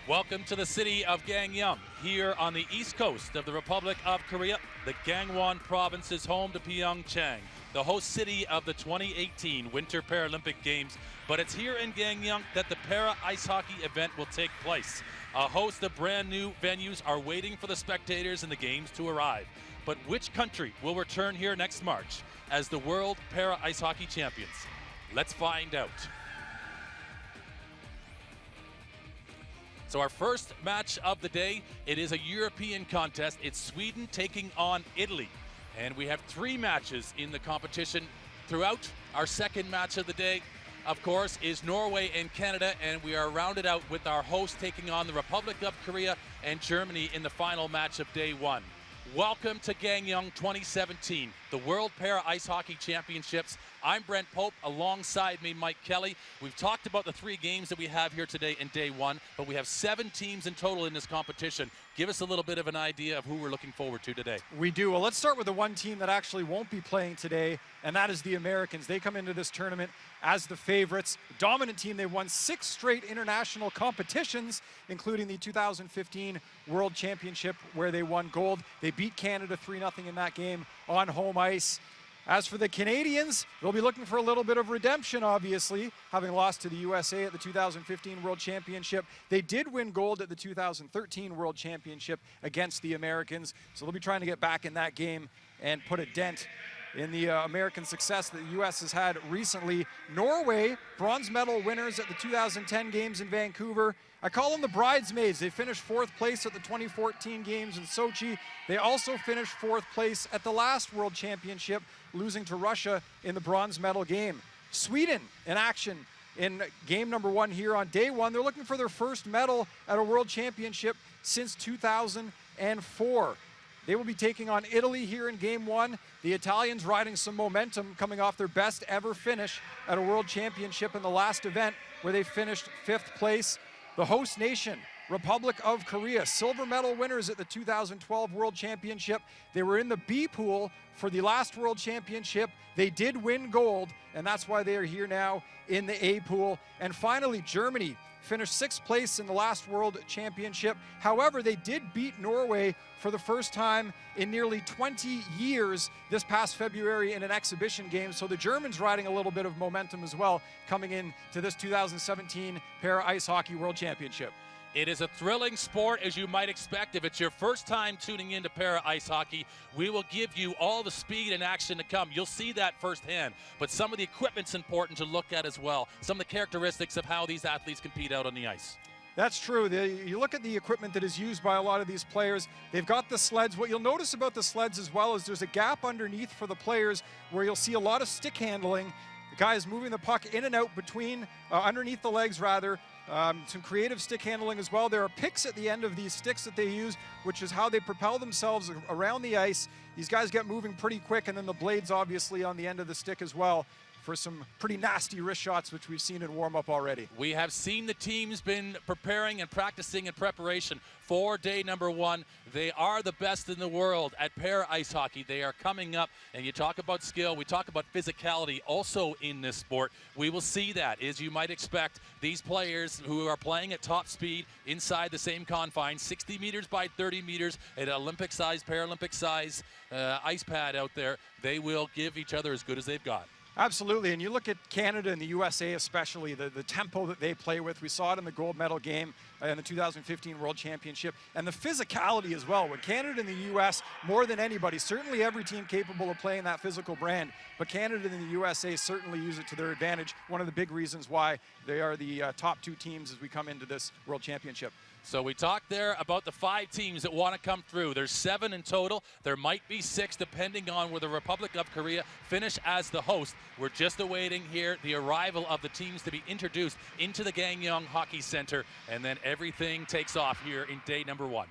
Welcome to the city of Gangneung, here on the east coast of the Republic of Korea. The Gangwon province is home to Pyeongchang, the host city of the 2018 Winter Paralympic Games. But it's here in Gangneung that the para ice hockey event will take place. A host of brand new venues are waiting for the spectators and the games to arrive. But which country will return here next March as the World Para Ice Hockey Champions? Let's find out. So our first match of the day, it is a European contest. It's Sweden taking on Italy. And we have 3 matches in the competition throughout. Our second match of the day, of course, is Norway and Canada, and we are rounded out with our host taking on the Republic of Korea and Germany in the final match of day 1. Welcome to Gangneung 2017, the World Para Ice Hockey Championships. I'm Brent Pope, alongside me Mike Kelly. We've talked about the 3 games that we have here today in day 1, but we have 7 teams in total in this competition. Give us a little bit of an idea of who we're looking forward to today. We do. Well, let's start with the one team that actually won't be playing today, and that is the Americans. They come into this tournament as the favorites. Dominant team. They won 6 straight international competitions, including the 2015 World Championship, where they won gold. They beat Canada 3-0 in that game on home ice. As for the Canadians, they'll be looking for a little bit of redemption, obviously, having lost to the USA at the 2015 World Championship. They did win gold at the 2013 World Championship against the Americans, so they'll be trying to get back in that game and put a dent in the American success that the U.S. has had recently. Norway, bronze medal winners at the 2010 Games in Vancouver. I call them the bridesmaids. They finished 4th place at the 2014 Games in Sochi. They also finished 4th place at the last World Championship, losing to Russia in the bronze medal game. Sweden in action in game number 1 here on day 1. They're looking for their first medal at a World Championship since 2004. They will be taking on Italy here in game 1. The Italians riding some momentum, coming off their best ever finish at a World Championship in the last event, where they finished 5th place. The host nation, Republic of Korea, silver medal winners at the 2012 World Championship. They were in the B pool for the last World Championship. They did win gold, and that's why they are here now in the A pool. And finally, Germany finished 6th place in the last World Championship. However, they did beat Norway for the first time in nearly 20 years this past February in an exhibition game. So the Germans riding a little bit of momentum as well, coming into this 2017 Para Ice Hockey World Championship. It is a thrilling sport, as you might expect. If it's your first time tuning into para ice hockey, we will give you all the speed and action to come. You'll see that firsthand. But some of the equipment's important to look at as well. Some of the characteristics of how these athletes compete out on the ice. That's true. You look at the equipment that is used by a lot of these players. They've got the sleds. What you'll notice about the sleds as well is there's a gap underneath for the players where you'll see a lot of stick handling. The guys moving the puck in and out between, underneath the legs rather. Some creative stick handling as well. There are picks at the end of these sticks that they use, which is how they propel themselves around the ice. These guys get moving pretty quick, and then the blades obviously on the end of the stick as well for some pretty nasty wrist shots, which we've seen in warm-up already. We have seen the teams been preparing and practicing in preparation for day number 1. They are the best in the world at para ice hockey. They are coming up, and you talk about skill, we talk about physicality also in this sport. We will see that, as you might expect, these players who are playing at top speed inside the same confines, 60 meters by 30 meters at Olympic size, Paralympic size ice pad out there, they will give each other as good as they've got. Absolutely, and you look at Canada and the USA especially, the tempo that they play with. We saw it in the gold medal game in the 2015 World Championship, and the physicality as well. When Canada and the US, more than anybody, certainly every team capable of playing that physical brand, but Canada and the USA certainly use it to their advantage. One of the big reasons why they are the top 2 teams as we come into this World Championship. So we talked there about the 5 teams that want to come through. There's 7 in total. There might be 6 depending on where the Republic of Korea finish as the host. We're just awaiting here the arrival of the teams to be introduced into the Gangneung Hockey Center, and then everything takes off here in day number 1.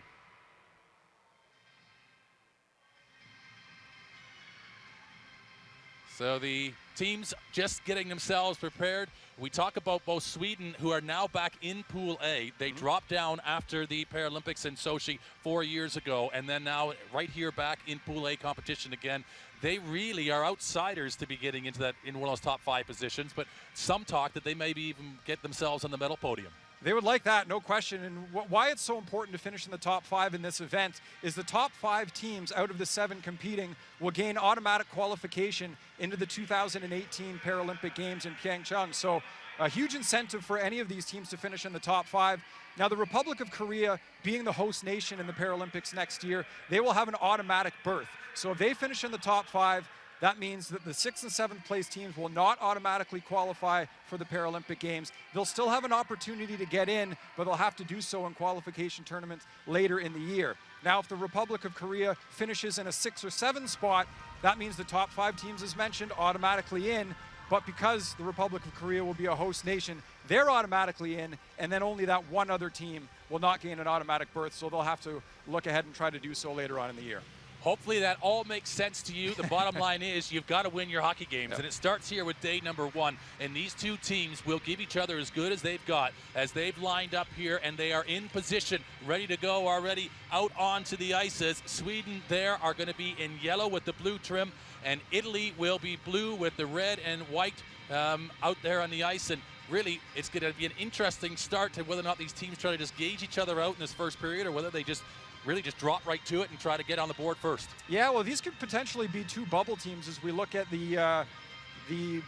So the teams just getting themselves prepared. We talk about both Sweden, who are now back in Pool A. They dropped down after the Paralympics in Sochi 4 years ago, and then now right here back in Pool A competition again. They really are outsiders to be getting into that in one of those top 5 positions, but some talk that they maybe even get themselves on the medal podium. They would like that, no question. And why it's so important to finish in the top 5 in this event is the top 5 teams out of the 7 competing will gain automatic qualification into the 2018 Paralympic Games in Pyeongchang. So a huge incentive for any of these teams to finish in the top 5. Now, the Republic of Korea, being the host nation in the Paralympics next year, they will have an automatic berth. So if they finish in the top 5, that means that the 6th and 7th place teams will not automatically qualify for the Paralympic Games. They'll still have an opportunity to get in, but they'll have to do so in qualification tournaments later in the year. Now, if the Republic of Korea finishes in a 6 or 7 spot, that means the top 5 teams, as mentioned, automatically in. But because the Republic of Korea will be a host nation, they're automatically in, and then only that one other team will not gain an automatic berth, so they'll have to look ahead and try to do so later on in the year. Hopefully that all makes sense to you. The bottom line is you've got to win your hockey games, and it starts here with day number 1. And these two teams will give each other as good as they've got, as they've lined up here, and they are in position, ready to go already out onto the ices. Sweden there are going to be in yellow with the blue trim, and Italy will be blue with the red and white out there on the ice. And really, it's going to be an interesting start to whether or not these teams try to just gauge each other out in this first period, or whether they just really just drop right to it and try to get on the board first. Yeah, well, these could potentially be 2 bubble teams as we look at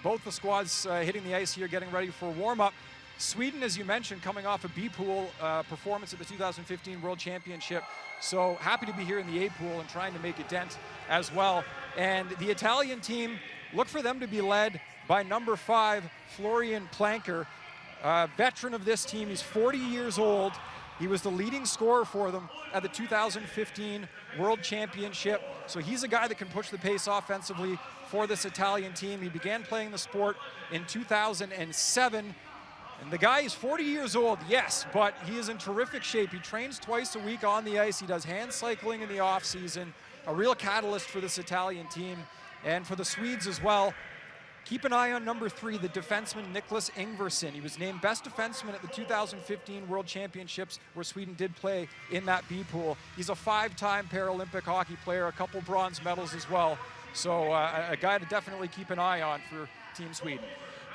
both the squads hitting the ice here, getting ready for warm-up. Sweden, as you mentioned, coming off a B pool performance at the 2015 World Championship. So happy to be here in the A pool and trying to make a dent as well. And the Italian team, look for them to be led by number 5, Florian Planker, veteran of this team. He's 40 years old. He was the leading scorer for them at the 2015 World Championship. So he's a guy that can push the pace offensively for this Italian team. He began playing the sport in 2007. And the guy is 40 years old, yes, but he is in terrific shape. He trains twice a week on the ice. He does hand cycling in the off season. A real catalyst for this Italian team and for the Swedes as well. Keep an eye on number 3, the defenseman Niklas Ingvarsson. He was named best defenseman at the 2015 World Championships, where Sweden did play in that B pool. He's a 5-time Paralympic hockey player, a couple bronze medals as well. So a guy to definitely keep an eye on for Team Sweden.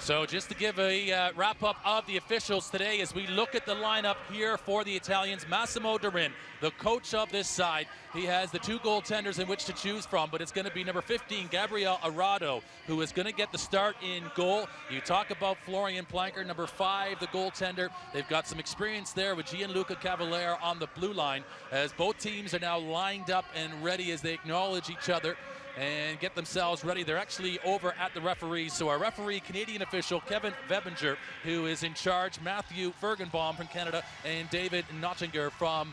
So just to give a wrap-up of the officials today as we look at the lineup here for the Italians, Massimo Darin, the coach of this side. He has the 2 goaltenders in which to choose from, but it's going to be number 15, Gabriel Arado, who is going to get the start in goal. You talk about Florian Planker, number 5, the goaltender. They've got some experience there with Gianluca Cavaliere on the blue line, as both teams are now lined up and ready as they acknowledge each other and get themselves ready. They're actually over at the referees. So our referee, Canadian official Kevin Webinger, who is in charge, Matthew Fergenbaum from Canada, and David Nottinger from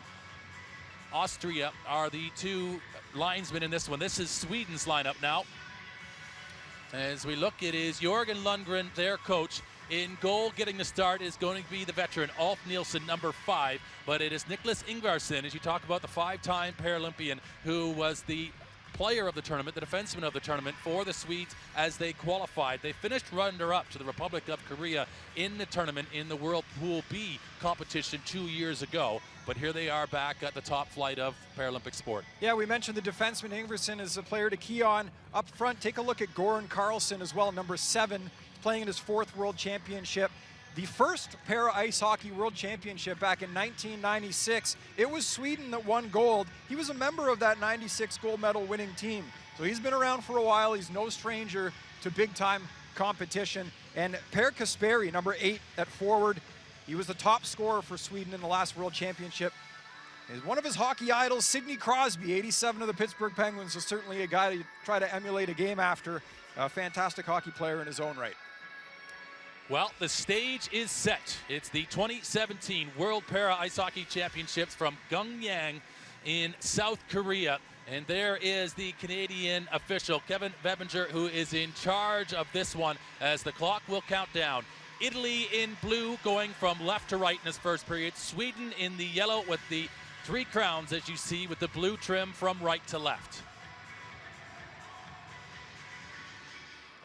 Austria are the 2 linesmen in this one. This is Sweden's lineup now. As we look, it is Jörgen Lundgren, their coach. In goal, getting the start is going to be the veteran, Ulf Nielsen, number 5. But it is Niklas Ingvarsson, as you talk about the 5-time Paralympian, who was the player of the tournament, the defenseman of the tournament for the Swedes as they qualified. They finished runner-up to the Republic of Korea in the tournament in the World Pool B competition 2 years ago. But here they are back at the top flight of Paralympic sport. Yeah, we mentioned the defenseman Ingvarsson is a player to key on. Up front, take a look at Goran Karlsson as well, number 7, playing in his 4th World Championship. The first para ice hockey world championship back in 1996, it was Sweden that won gold. He was a member of that 96 gold medal winning team. So he's been around for a while. He's no stranger to big time competition. And Per Kasperi, number 8 at forward, he was the top scorer for Sweden in the last world championship. One of his hockey idols, Sidney Crosby, 87 of the Pittsburgh Penguins, is certainly a guy to try to emulate a game after. A fantastic hockey player in his own right. Well, the stage is set. It's the 2017 World Para Ice Hockey Championships from Gangneung in South Korea. And there is the Canadian official, Kevin Webinger, who is in charge of this one as the clock will count down. Italy in blue going from left to right in this first period. Sweden in the yellow with the 3 crowns, as you see, with the blue trim from right to left.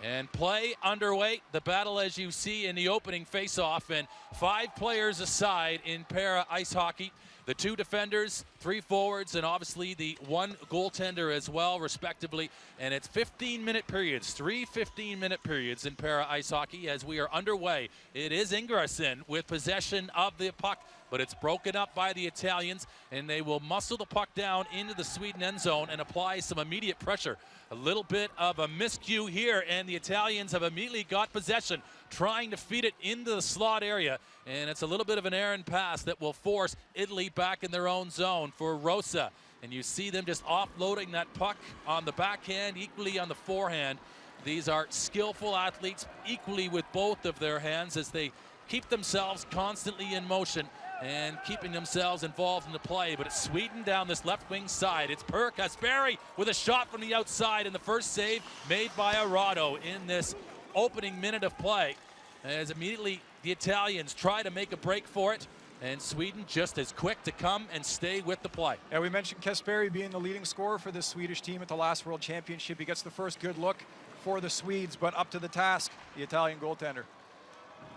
And play underway. The battle, as you see in the opening face-off, and 5 players aside in para ice hockey. the 2 defenders, 3 forwards, and obviously the 1 goaltender as well, respectively. And it's 15-minute periods, 3 15-minute periods in para ice hockey as we are underway. It is Ingvarsson with possession of the puck, but it's broken up by the Italians, and they will muscle the puck down into the Sweden end zone and apply some immediate pressure. A little bit of a miscue here, and the Italians have immediately got possession, trying to feed it into the slot area, and it's a little bit of an errant pass that will force Italy back in their own zone for Rosa. And you see them just offloading that puck on the backhand, equally on the forehand. These are skillful athletes, equally with both of their hands, as they keep themselves constantly in motion and keeping themselves involved in the play. But it's Sweden down this left wing side. It's Per Kasperi with a shot from the outside, and the first save made by Arado in this opening minute of play, as immediately the Italians try to make a break for it, and Sweden just as quick to come and stay with the play. Yeah, we mentioned Kasperi being the leading scorer for this Swedish team at the last World Championship. He gets the first good look for the Swedes, but up to the task, the Italian goaltender.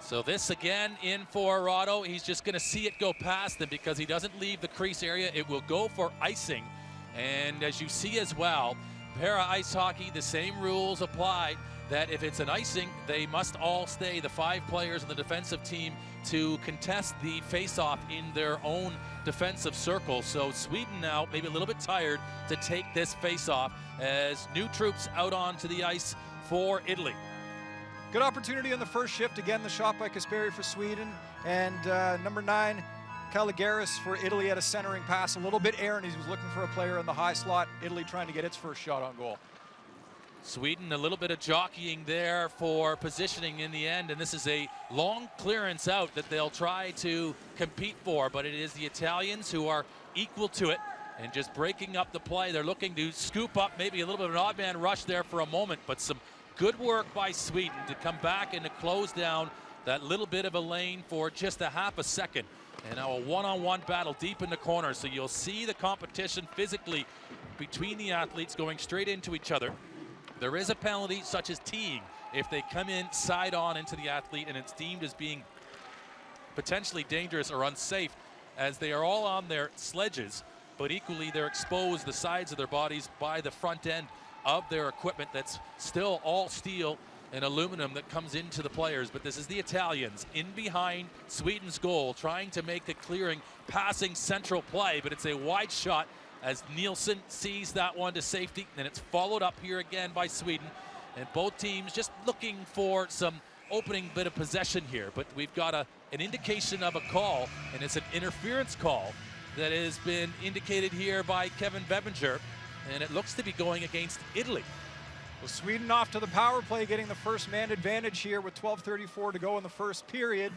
So this again in for Arado. He's just going to see it go past him because he doesn't leave the crease area. It will go for icing. And as you see as well, para ice hockey, the same rules apply, that if it's an icing, they must all stay, the 5 players in the defensive team, to contest the face-off in their own defensive circle. So Sweden now maybe a little bit tired to take this face-off as new troops out onto the ice for Italy. Good opportunity in the first shift. Again, the shot by Kasperi for Sweden. And number 9, Caligaris for Italy had a centering pass. A little bit errant. He was looking for a player in the high slot. Italy trying to get its first shot on goal. Sweden a little bit of jockeying there for positioning in the end, and this is a long clearance out that they'll try to compete for, but it is the Italians who are equal to it and just breaking up the play. They're looking to scoop up maybe a little bit of an odd man rush there for a moment, but some good work by Sweden to come back and to close down that little bit of a lane for just a half a second. And now a one-on-one battle deep in the corner, so you'll see the competition physically between the athletes going straight into each other. There is a penalty such as teeing if they come in side on into the athlete and it's deemed as being potentially dangerous or unsafe, as they are all on their sledges, but equally they're exposed the sides of their bodies by the front end of their equipment that's still all steel and aluminum that comes into the players. But this is the Italians in behind Sweden's goal, trying to make the clearing passing central play, but it's a wide shot as Nielsen sees that one to safety, and it's followed up here again by Sweden. And both teams just looking for some opening bit of possession here, but we've got an indication of a call, and it's an interference call that has been indicated here by Kevin Bebinger, and it looks to be going against Italy. Well, Sweden off to the power play, getting the first man advantage here with 12:34 to go in the first period.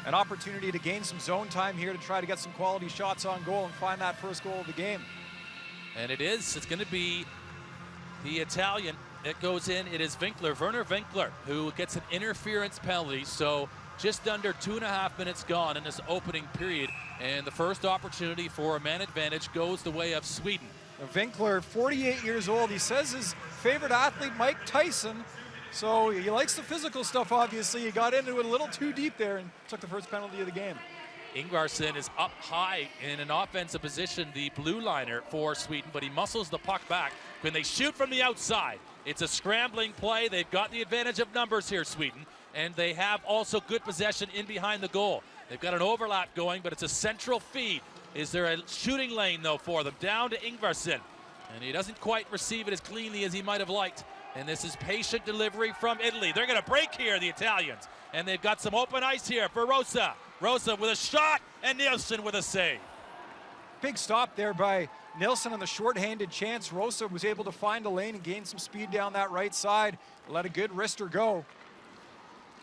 An opportunity to gain some zone time here to try to get some quality shots on goal and find that first goal of the game. And it's going to be the Italian that goes in. It is Werner Winkler, who gets an interference penalty. So just under 2.5 minutes gone in this opening period, and the first opportunity for a man advantage goes the way of Sweden. Now, Winkler, 48 years old. He says his favorite athlete, Mike Tyson. So he likes the physical stuff, obviously. He got into it a little too deep there and took the first penalty of the game. Ingvarsson is up high in an offensive position, the blue liner for Sweden, but he muscles the puck back when they shoot from the outside. It's a scrambling play. They've got the advantage of numbers here, Sweden, and they have also good possession in behind the goal. They've got an overlap going, but it's a central feed. Is there a shooting lane, though, for them? Down to Ingvarsson, and he doesn't quite receive it as cleanly as he might have liked. And this is patient delivery from Italy. They're going to break here, the Italians. And they've got some open ice here for Rosa. Rosa with a shot, and Nielsen with a save. Big stop there by Nielsen on the shorthanded chance. Rosa was able to find a lane and gain some speed down that right side. Let a good wrister go.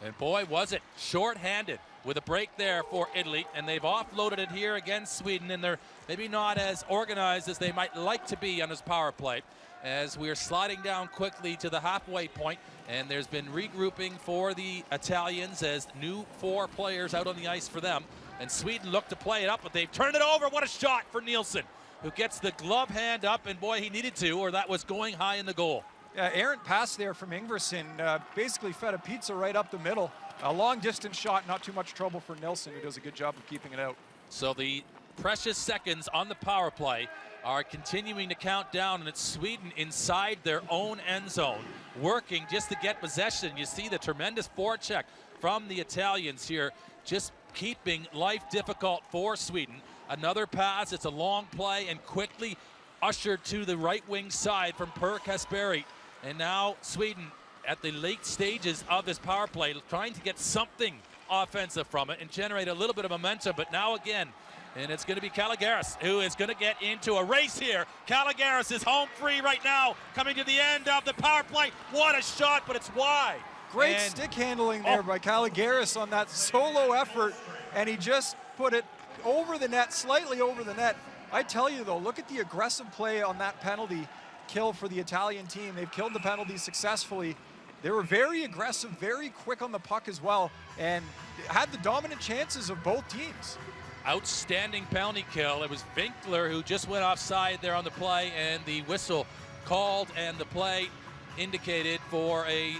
And boy, was it shorthanded with a break there for Italy. And they've offloaded it here against Sweden. And they're maybe not as organized as they might like to be on this power play, as we are sliding down quickly to the halfway point, and there's been regrouping for the Italians as new 4 players out on the ice for them. And Sweden looked to play it up, but they've turned it over. What a shot for Nielsen, who gets the glove hand up, and boy, he needed to, or that was going high in the goal. Yeah, errant pass there from Ingvarsson, basically fed a pizza right up the middle. A long distance shot, not too much trouble for Nielsen, who does a good job of keeping it out. So the precious seconds on the power play are continuing to count down, and it's Sweden inside their own end zone, working just to get possession. You see the tremendous forecheck from the Italians here, just keeping life difficult for Sweden. Another pass, it's a long play, and quickly ushered to the right wing side from Per Kasperi. And now Sweden at the late stages of this power play, trying to get something offensive from it and generate a little bit of momentum. But now again, and it's going to be Kaligaris who is going to get into a race here. Kaligaris is home free right now, coming to the end of the power play. What a shot, but it's wide. Great stick handling there by Kaligaris on that solo effort, and he just put it over the net, slightly over the net. I tell you though, look at the aggressive play on that penalty kill for the Italian team. They've killed the penalty successfully. They were very aggressive, very quick on the puck as well, and had the dominant chances of both teams. Outstanding penalty kill. It was Winkler who just went offside there on the play, and the whistle called, and the play indicated for a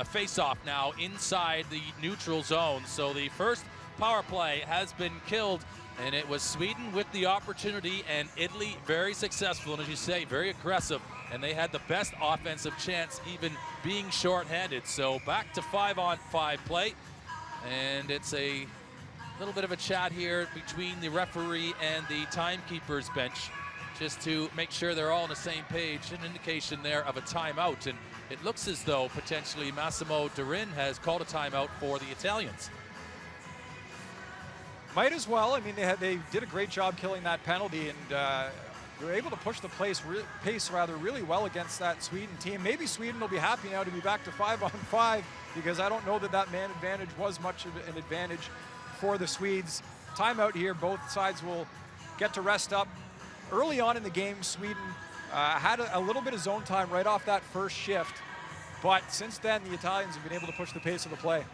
face-off now inside the neutral zone. So the first power play has been killed, and it was Sweden with the opportunity, and Italy very successful, and as you say, very aggressive, and they had the best offensive chance even being shorthanded. So back to 5-on-5 play, and it's a little bit of a chat here between the referee and the timekeeper's bench, just to make sure they're all on the same page. An indication there of a timeout, and it looks as though potentially Massimo Durin has called a timeout for the Italians. Might as well. I mean, they did a great job killing that penalty, and they were able to push the pace really well against that Sweden team. Maybe Sweden will be happy now to be back to 5-on-5, because I don't know that man advantage was much of an advantage for the Swedes. Timeout here. Both sides will get to rest up. Early on in the game, Sweden had a little bit of zone time right off that first shift, but since then the Italians have been able to push the pace of the play.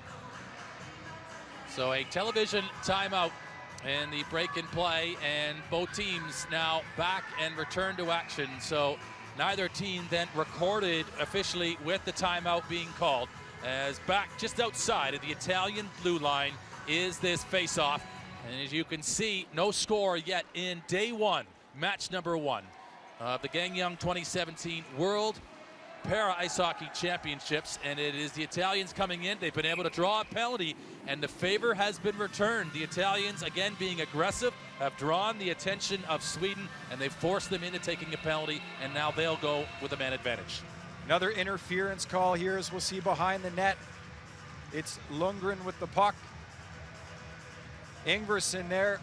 So a television timeout and the break in play, and both teams now back and return to action. So neither team then recorded officially with the timeout being called, as back just outside of the Italian blue line is this face-off. And as you can see, no score yet in day one, match number one of the Gangneung 2017 World Para Ice Hockey Championships, and it is the Italians coming in. They've been able to draw a penalty, and the favor has been returned. The Italians, again being aggressive, have drawn the attention of Sweden, and they've forced them into taking a penalty, and now they'll go with a man advantage. Another interference call here, as we'll see behind the net. It's Lundgren with the puck. Ingvarsson there,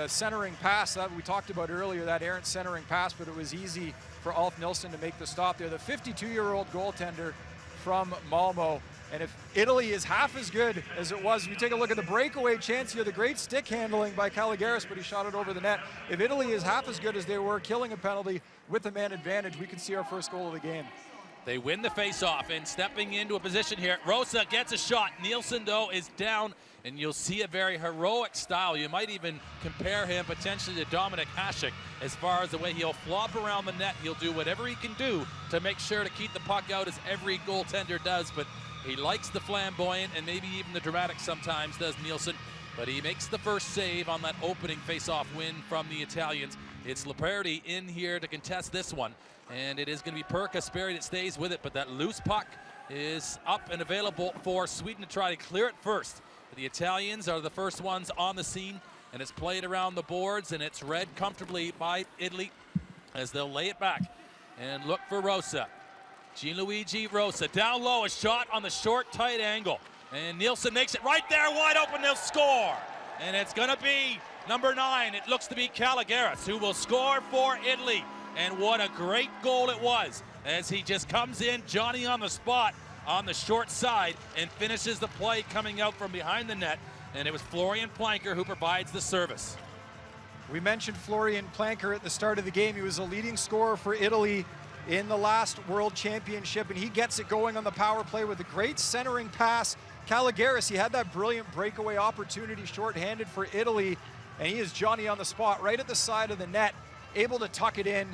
centering pass that we talked about earlier, that errant centering pass, but it was easy for Ulf Nilsson to make the stop there. The 52-year-old goaltender from Malmo. And if Italy is half as good as it was, we take a look at the breakaway chance here, the great stick handling by Kaligaris, but he shot it over the net. If Italy is half as good as they were killing a penalty with a man advantage, we can see our first goal of the game. They win the face-off, and stepping into a position here, Rosa gets a shot. Nielsen, though, is down, and you'll see a very heroic style. You might even compare him potentially to Dominik Hasek as far as the way he'll flop around the net. He'll do whatever he can do to make sure to keep the puck out, as every goaltender does, but he likes the flamboyant and maybe even the dramatic sometimes, does Nielsen. But he makes the first save on that opening face-off win from the Italians. It's Leopardi in here to contest this one, and it is going to be Per Kasperi that stays with it, but that loose puck is up and available for Sweden to try to clear it first. The Italians are the first ones on the scene, and it's played around the boards, and it's read comfortably by Italy as they'll lay it back and look for Rosa. Gianluigi Rosa down low, a shot on the short, tight angle, and Nielsen makes it right there, wide open. They'll score, and it's going to be number 9. It looks to be Kaligaris who will score for Italy, and what a great goal it was as he just comes in, Johnny on the spot on the short side, and finishes the play coming out from behind the net, and it was Florian Planker who provides the service. We mentioned Florian Planker at the start of the game. He was a leading scorer for Italy in the last World Championship, and he gets it going on the power play with a great centering pass. Kaligaris, he had that brilliant breakaway opportunity shorthanded for Italy, and he is Johnny on the spot right at the side of the net, able to tuck it in.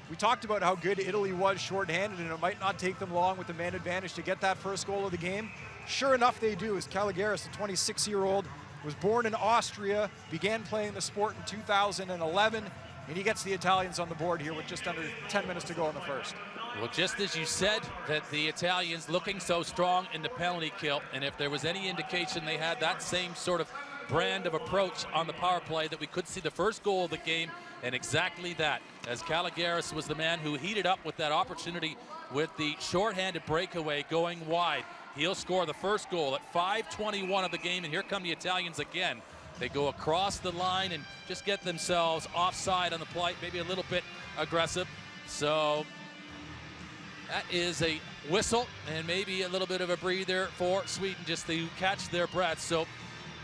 We talked about how good Italy was shorthanded, and it might not take them long with the man advantage to get that first goal of the game. Sure enough, they do, as Kaligaris, the 26-year-old was born in Austria, began playing the sport in 2011, and he gets the Italians on the board here with just under 10 minutes to go in the first. Well, just as you said, that the Italians looking so strong in the penalty kill, and if there was any indication they had that same sort of brand of approach on the power play, that we could see the first goal of the game, and exactly that, as Caligaris was the man who heated up with that opportunity with the shorthanded breakaway going wide. He'll score the first goal at 5:21 of the game, and here come the Italians again. They go across the line and just get themselves offside on the play, maybe a little bit aggressive. So that is a whistle and maybe a little bit of a breather for Sweden just to catch their breath. So a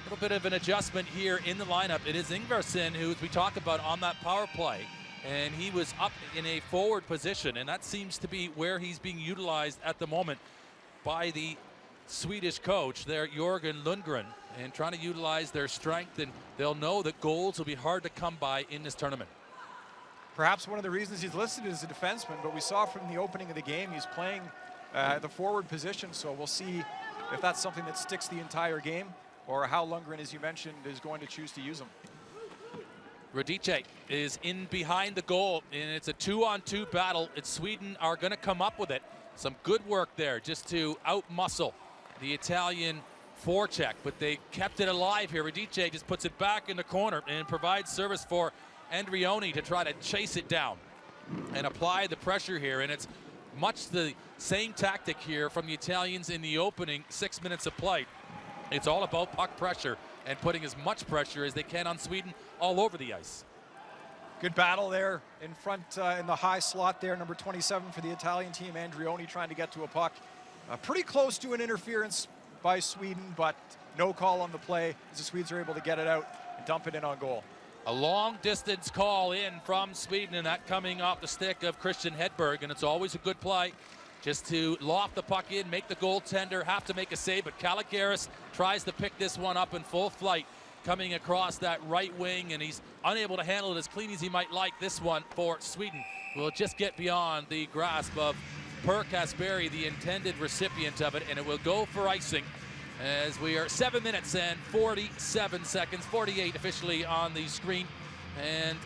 little bit of an adjustment here in the lineup. It is Ingvarsson who, as we talk about, on that power play, and he was up in a forward position, and that seems to be where he's being utilized at the moment by the Swedish coach there, Jörgen Lundgren, and trying to utilize their strength, and they'll know that goals will be hard to come by in this tournament. Perhaps one of the reasons he's listed as a defenseman, but we saw from the opening of the game he's playing the forward position, so we'll see if that's something that sticks the entire game or how Lundgren, as you mentioned, is going to choose to use him. Radice is in behind the goal, and it's a 2-on-2 battle. It's Sweden are going to come up with it. Some good work there just to out-muscle the Italian forecheck, but they kept it alive here. Radice just puts it back in the corner and provides service for Andrioni to try to chase it down and apply the pressure here, and it's much the same tactic here from the Italians in the opening 6 minutes of play. It's all about puck pressure and putting as much pressure as they can on Sweden all over the ice. Good battle there in front in the high slot there, number 27 for the Italian team, Andrioni trying to get to a puck. Pretty close to an interference by Sweden, but no call on the play as the Swedes are able to get it out and dump it in on goal. A long distance call in from Sweden, and that coming off the stick of Christian Hedberg, and it's always a good play just to loft the puck in, make the goaltender have to make a save, but Caligaris tries to pick this one up in full flight, coming across that right wing, and he's unable to handle it as clean as he might like. This one for Sweden will just get beyond the grasp of Per Kasperi, the intended recipient of it, and it will go for icing as we are 7 minutes and 47 seconds, 48 officially on the screen, and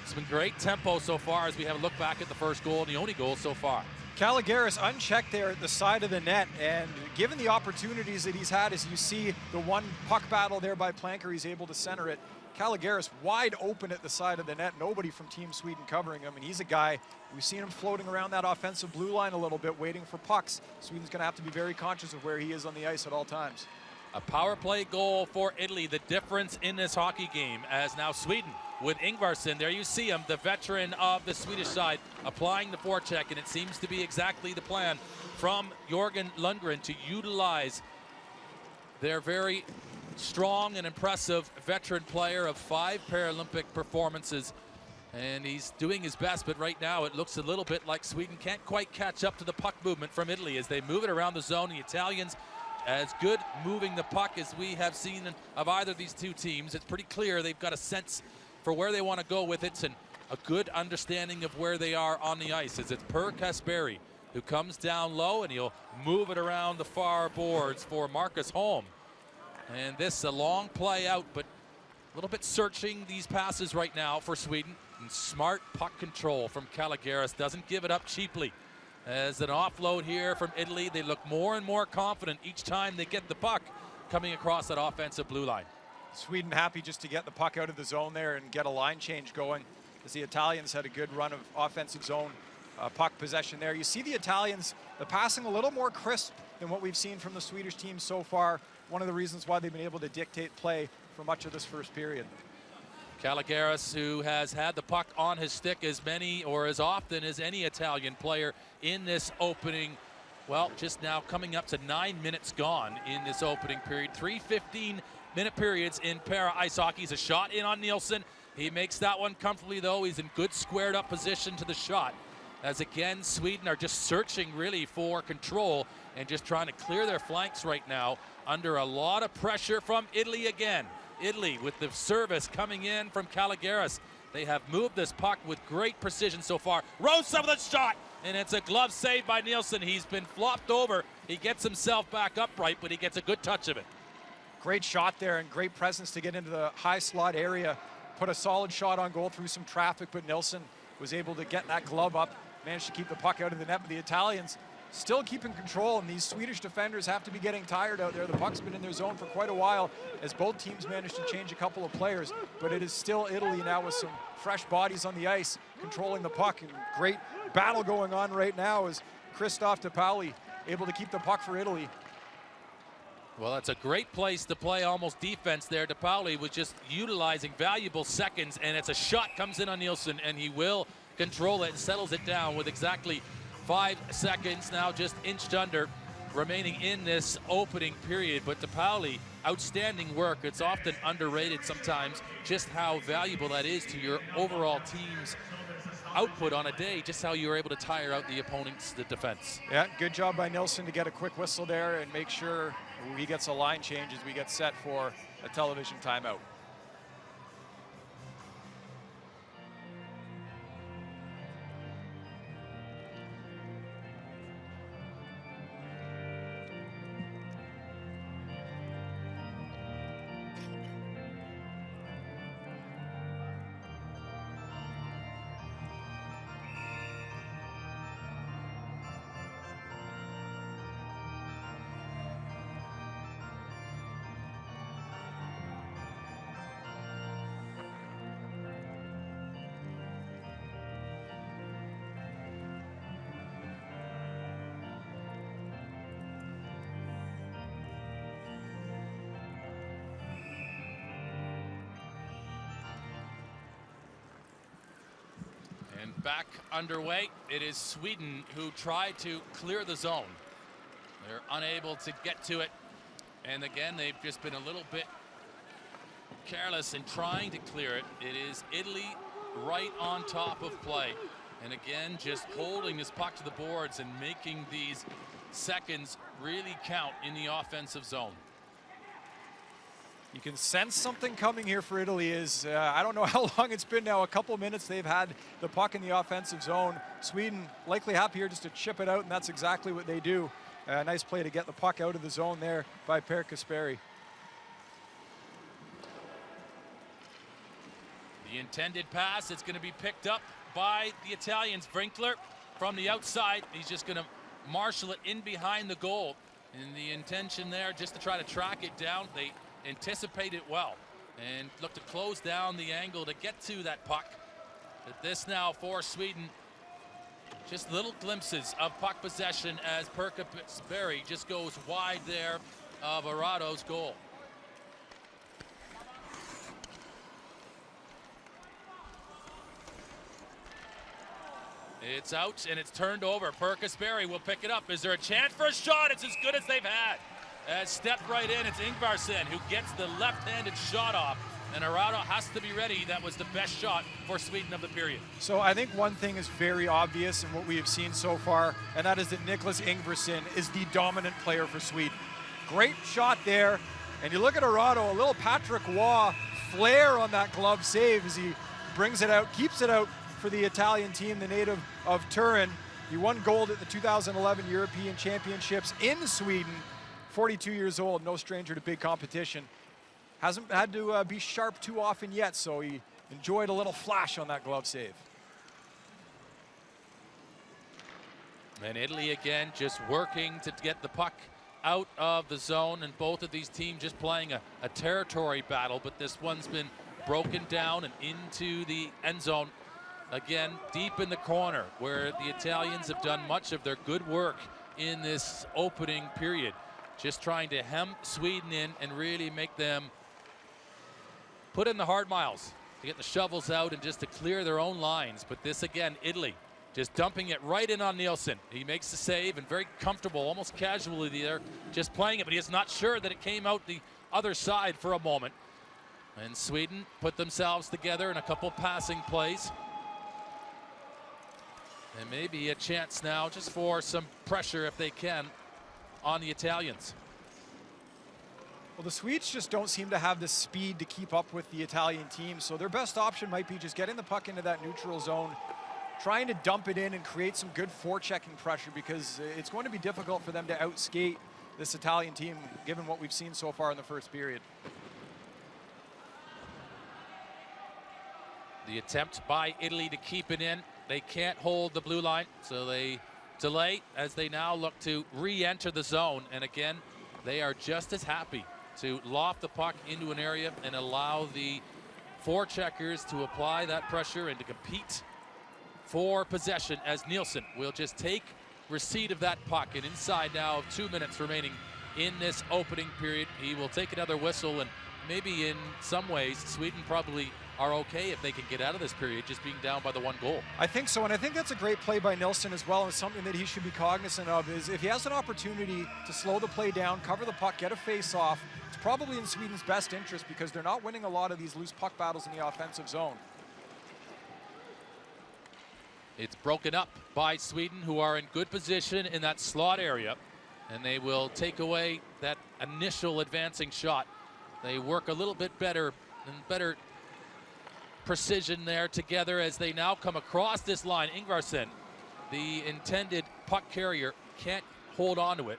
it's been great tempo so far as we have a look back at the first goal and the only goal so far. Caligaris unchecked there at the side of the net, and given the opportunities that he's had, as you see the one puck battle there by Planker, he's able to center it. Caligaris wide open at the side of the net, nobody from Team Sweden covering him, and he's a guy, we've seen him floating around that offensive blue line a little bit, waiting for pucks. Sweden's gonna have to be very conscious of where he is on the ice at all times. A power play goal for Italy, the difference in this hockey game, as now Sweden with Ingvarsson. There you see him, the veteran of the Swedish side, applying the forecheck, and it seems to be exactly the plan from Jörgen Lundgren to utilize their very strong and impressive veteran player of 5 Paralympic performances. And he's doing his best, but right now it looks a little bit like Sweden can't quite catch up to the puck movement from Italy as they move it around the zone. The Italians, as good moving the puck as we have seen of either of these two teams. It's pretty clear they've got a sense for where they want to go with it and a good understanding of where they are on the ice, as it's Per Kasperi who comes down low and he'll move it around the far boards for Marcus Holm. And this a long play out, but a little bit searching these passes right now for Sweden. And smart puck control from Caligaris, doesn't give it up cheaply. As an offload here from Italy, they look more and more confident each time they get the puck coming across that offensive blue line. Sweden happy just to get the puck out of the zone there and get a line change going, as the Italians had a good run of offensive zone puck possession there. You see the Italians, the passing a little more crisp than what we've seen from the Swedish team so far. One of the reasons why they've been able to dictate play for much of this first period. Caligaris, who has had the puck on his stick as many or as often as any Italian player in this opening, well, just now coming up to 9 minutes gone in this opening period. 3 15-minute periods in para ice hockey. He's a shot in on Nielsen. He makes that one comfortably, though. He's in good squared up position to the shot. As again, Sweden are just searching really for control and just trying to clear their flanks right now under a lot of pressure from Italy again. Italy with the service coming in from Caligaris. They have moved this puck with great precision so far. Rosa with a shot, and it's a glove save by Nielsen. He's been flopped over. He gets himself back upright, but he gets a good touch of it. Great shot there and great presence to get into the high slot area. Put a solid shot on goal through some traffic, but Nilsson was able to get that glove up, managed to keep the puck out of the net. But the Italians still keeping control, and these Swedish defenders have to be getting tired out there. The puck's been in their zone for quite a while as both teams managed to change a couple of players, but it is still Italy now with some fresh bodies on the ice controlling the puck. And great battle going on right now as Christophe DePauli able to keep the puck for Italy. Well, that's a great place to play almost defense there. DePauli was just utilizing valuable seconds, and it's a shot comes in on Nielsen, and he will control it and settles it down with exactly 5 seconds now, just inched under remaining in this opening period. But DePauli, outstanding work. It's often underrated sometimes just how valuable that is to your overall team's output on a day, just how you're able to tire out the opponent's defense. Yeah, good job by Nilsson to get a quick whistle there and make sure he gets a line change as we get set for a television timeout. Back underway. It is Sweden who tried to clear the zone. They're unable to get to it. And again, they've just been a little bit careless in trying to clear it. It is Italy right on top of play. And again, just holding this puck to the boards and making these seconds really count in the offensive zone. You can sense something coming here for Italy. I don't know how long it's been now, a couple minutes they've had the puck in the offensive zone. Sweden likely happy here just to chip it out, and that's exactly what they do. Nice play to get the puck out of the zone there by Per Kasperi. The intended pass, it's going to be picked up by the Italians. Brinkler from the outside. He's just going to marshal it in behind the goal. And the intention there just to try to track it down. They anticipate it well and look to close down the angle to get to that puck. But this now for Sweden, just little glimpses of puck possession as Per Kasperi just goes wide there of Arado's goal. It's out and it's turned over. Per Kasperi will pick it up. Is there a chance for a shot? It's as good as they've had. Stepped right in. It's Ingvarsson who gets the left-handed shot off, and Arado has to be ready. That was the best shot for Sweden of the period. So I think one thing is very obvious in what we have seen so far, and that is that Niklas Ingvarsson is the dominant player for Sweden. Great shot there, and you look at Arado, a little Patrick Waugh flair on that glove save as he brings it out, keeps it out for the Italian team, the native of Turin. He won gold at the 2011 European Championships in Sweden. 42 years old, no stranger to big competition. Hasn't had to be sharp too often yet, so he enjoyed a little flash on that glove save. And Italy again just working to get the puck out of the zone, and both of these teams just playing a territory battle, but this one's been broken down and into the end zone. Again, deep in the corner where the Italians have done much of their good work in this opening period. Just trying to hem Sweden in and really make them put in the hard miles to get the shovels out and just to clear their own lines. But this again, Italy just dumping it right in on Nielsen. He makes the save and very comfortable, almost casually there, just playing it, but he is not sure that it came out the other side for a moment. And Sweden put themselves together in a couple passing plays. And maybe a chance now just for some pressure if they can on the Italians. Well, the Swedes just don't seem to have the speed to keep up with the Italian team, so their best option might be just getting the puck into that neutral zone, trying to dump it in and create some good forechecking pressure, because it's going to be difficult for them to outskate this Italian team, given what we've seen so far in the first period. The attempt by Italy to keep it in. They can't hold the blue line, so they delay as they now look to re-enter the zone. And again, they are just as happy to loft the puck into an area and allow the forecheckers to apply that pressure and to compete for possession, as Nielsen will just take receipt of that puck. And inside now of 2 minutes remaining in this opening period, he will take another whistle, and maybe in some ways Sweden probably are okay if they can get out of this period just being down by the 1 goal. I think so, and I think that's a great play by Nilsson as well, and something that he should be cognizant of is if he has an opportunity to slow the play down, cover the puck, get a face-off, it's probably in Sweden's best interest because they're not winning a lot of these loose puck battles in the offensive zone. It's broken up by Sweden, who are in good position in that slot area, and they will take away that initial advancing shot. They work a little bit better precision there together as they now come across this line. Ingvarsson, the intended puck carrier, can't hold on to it.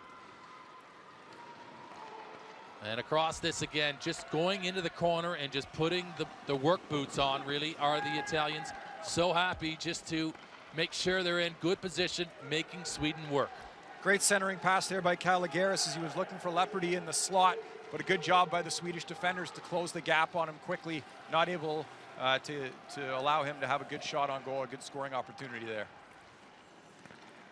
And across this again, just going into the corner and just putting the work boots on, really, are the Italians. So happy just to make sure they're in good position, making Sweden work. Great centering pass there by Caligaris as he was looking for Leopardi in the slot, but a good job by the Swedish defenders to close the gap on him quickly, not able to allow him to have a good shot on goal, a good scoring opportunity there.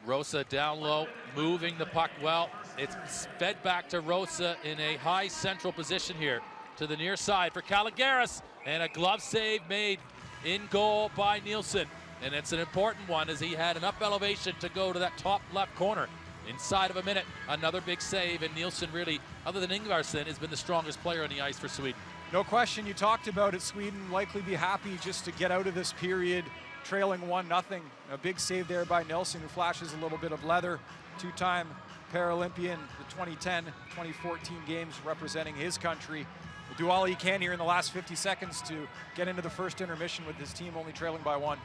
Rosa down low, moving the puck well. It's fed back to Rosa in a high central position here to the near side for Caligaris, and a glove save made in goal by Nielsen. And it's an important one as he had enough elevation to go to that top left corner. Inside of a minute, another big save, and Nielsen really, other than Ingvarsson, has been the strongest player on the ice for Sweden. No question, you talked about it, Sweden likely be happy just to get out of this period trailing 1-0. A big save there by Nielsen, who flashes a little bit of leather. Two-time Paralympian, the 2010-2014 games representing his country. Will do all he can here in the last 50 seconds to get into the first intermission with his team only trailing by 1.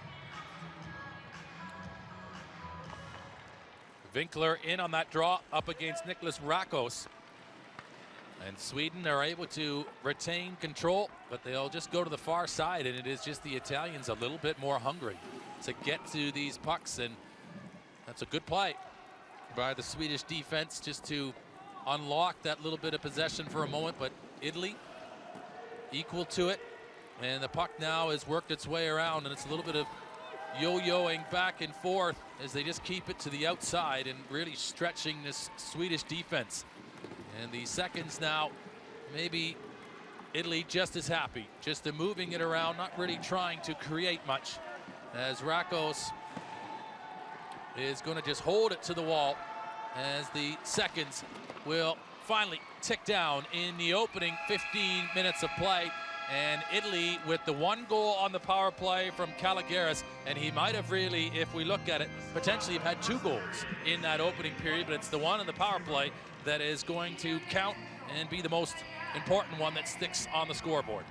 Winkler in on that draw up against Niklas Rakos. And Sweden are able to retain control, but they'll just go to the far side, and it is just the Italians a little bit more hungry to get to these pucks. And that's a good play by the Swedish defense just to unlock that little bit of possession for a moment, but Italy equal to it. And the puck now has worked its way around, and it's a little bit of yo-yoing back and forth as they just keep it to the outside and really stretching this Swedish defense. And the seconds now, maybe Italy just as happy, just moving it around, not really trying to create much, as Rakos is going to just hold it to the wall as the seconds will finally tick down in the opening 15 minutes of play. And Italy with the 1 goal on the power play from Caligaris, and he might have really, if we look at it, potentially have had 2 goals in that opening period, but it's the one in the power play that is going to count and be the most important one that sticks on the scoreboard.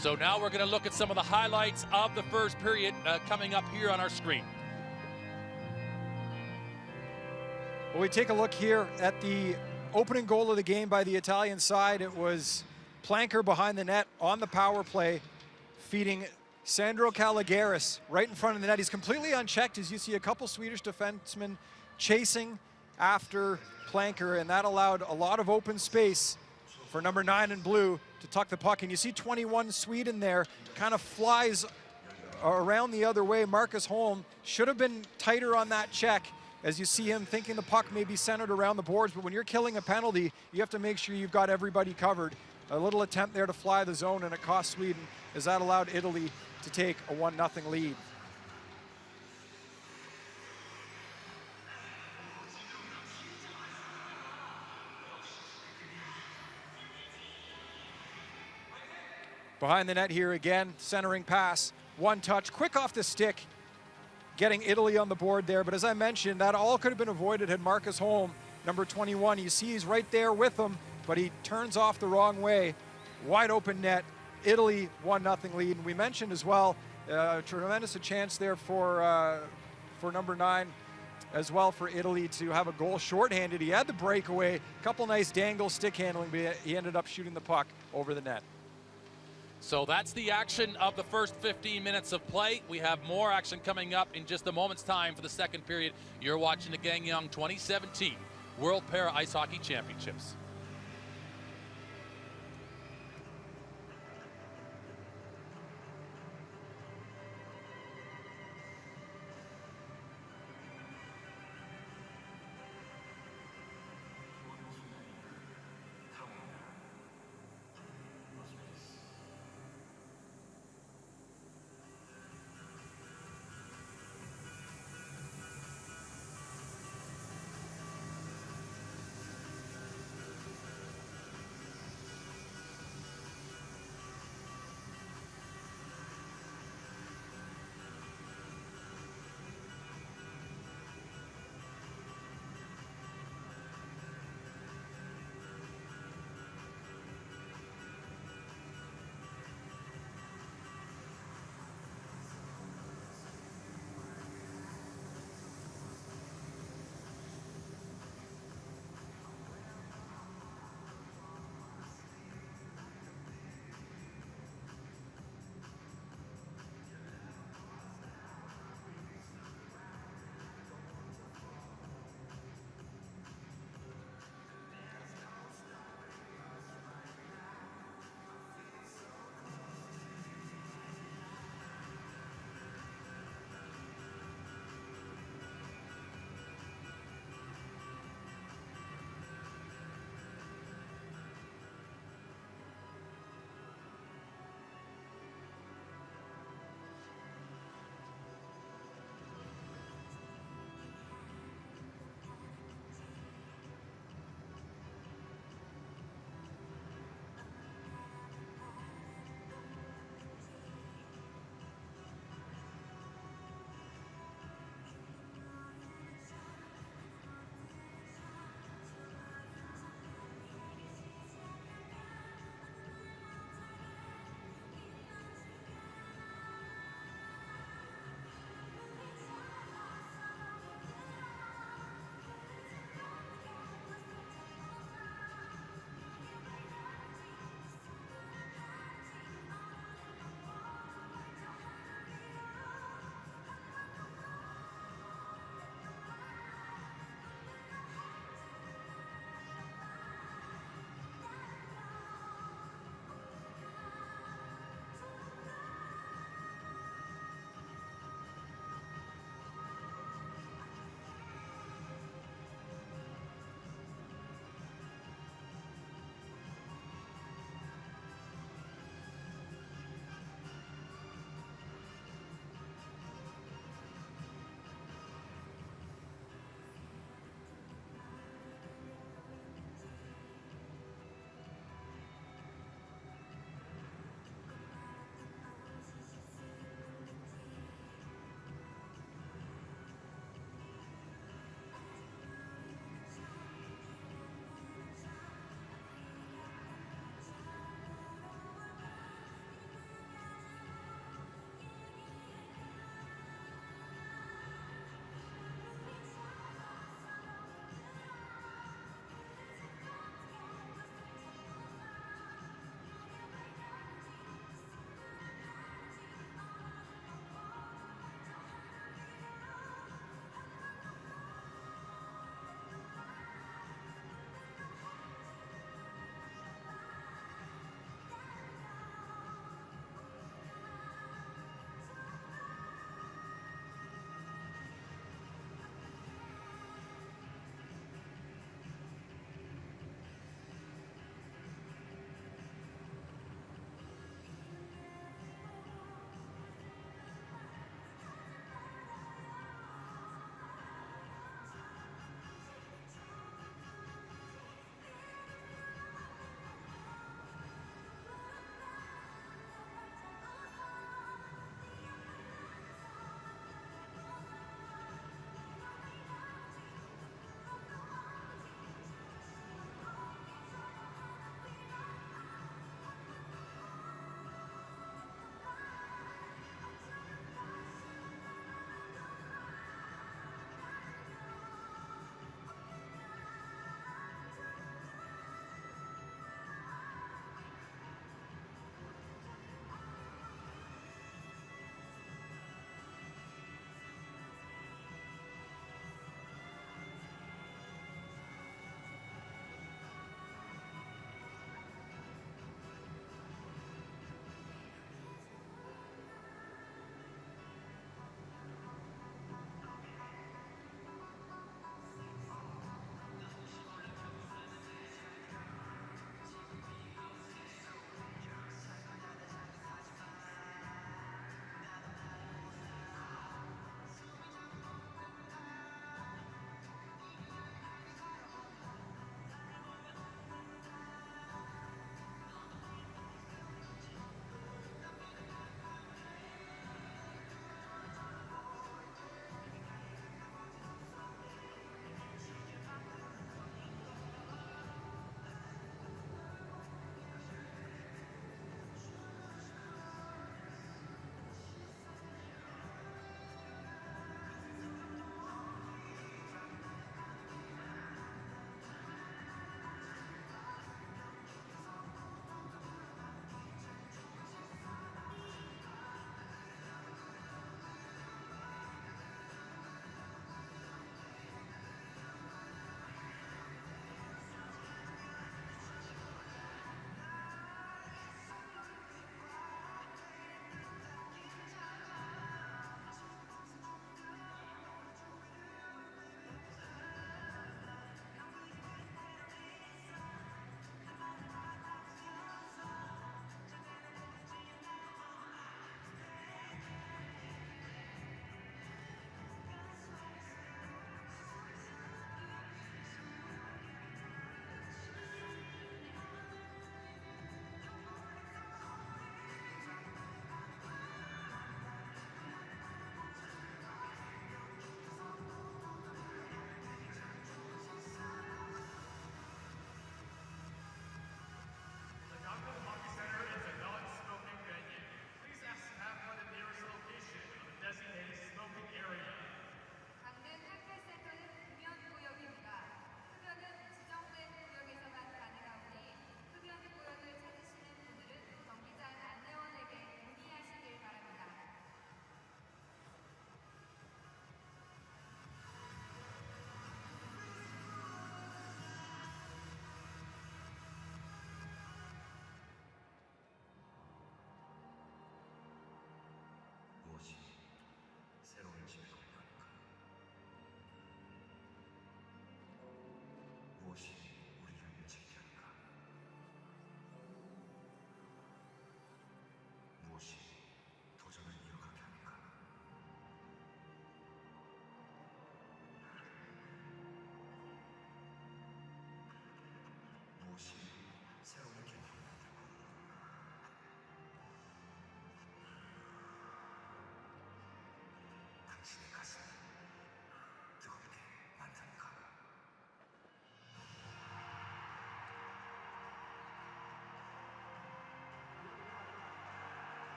So now we're going to look at some of the highlights of the first period coming up here on our screen. Well, we take a look here at the opening goal of the game by the Italian side. It was Planker behind the net on the power play, feeding Sandro Caligaris right in front of the net. He's completely unchecked as you see a couple Swedish defensemen chasing after Planker, and that allowed a lot of open space for number 9 in blue to tuck the puck. And you see 21 Sweden there, kind of flies around the other way. Marcus Holm should have been tighter on that check, as you see him thinking the puck may be centered around the boards, but when you're killing a penalty, you have to make sure you've got everybody covered. A little attempt there to fly the zone, and it cost Sweden, as that allowed Italy to take a 1-0 lead. Behind the net here again, centering pass, one touch, quick off the stick, getting Italy on the board there. But as I mentioned, that all could have been avoided had Marcus Holm, number 21, you see he's right there with him, but he turns off the wrong way. Wide open net, Italy 1-0 lead. And we mentioned as well, tremendous a chance there for number 9 as well for Italy to have a goal shorthanded. He had the breakaway, a couple nice dangles, stick handling, but he ended up shooting the puck over the net. So that's the action of the first 15 minutes of play. We have more action coming up in just a moment's time for the second period. You're watching the Gangneung 2017 World Para Ice Hockey Championships.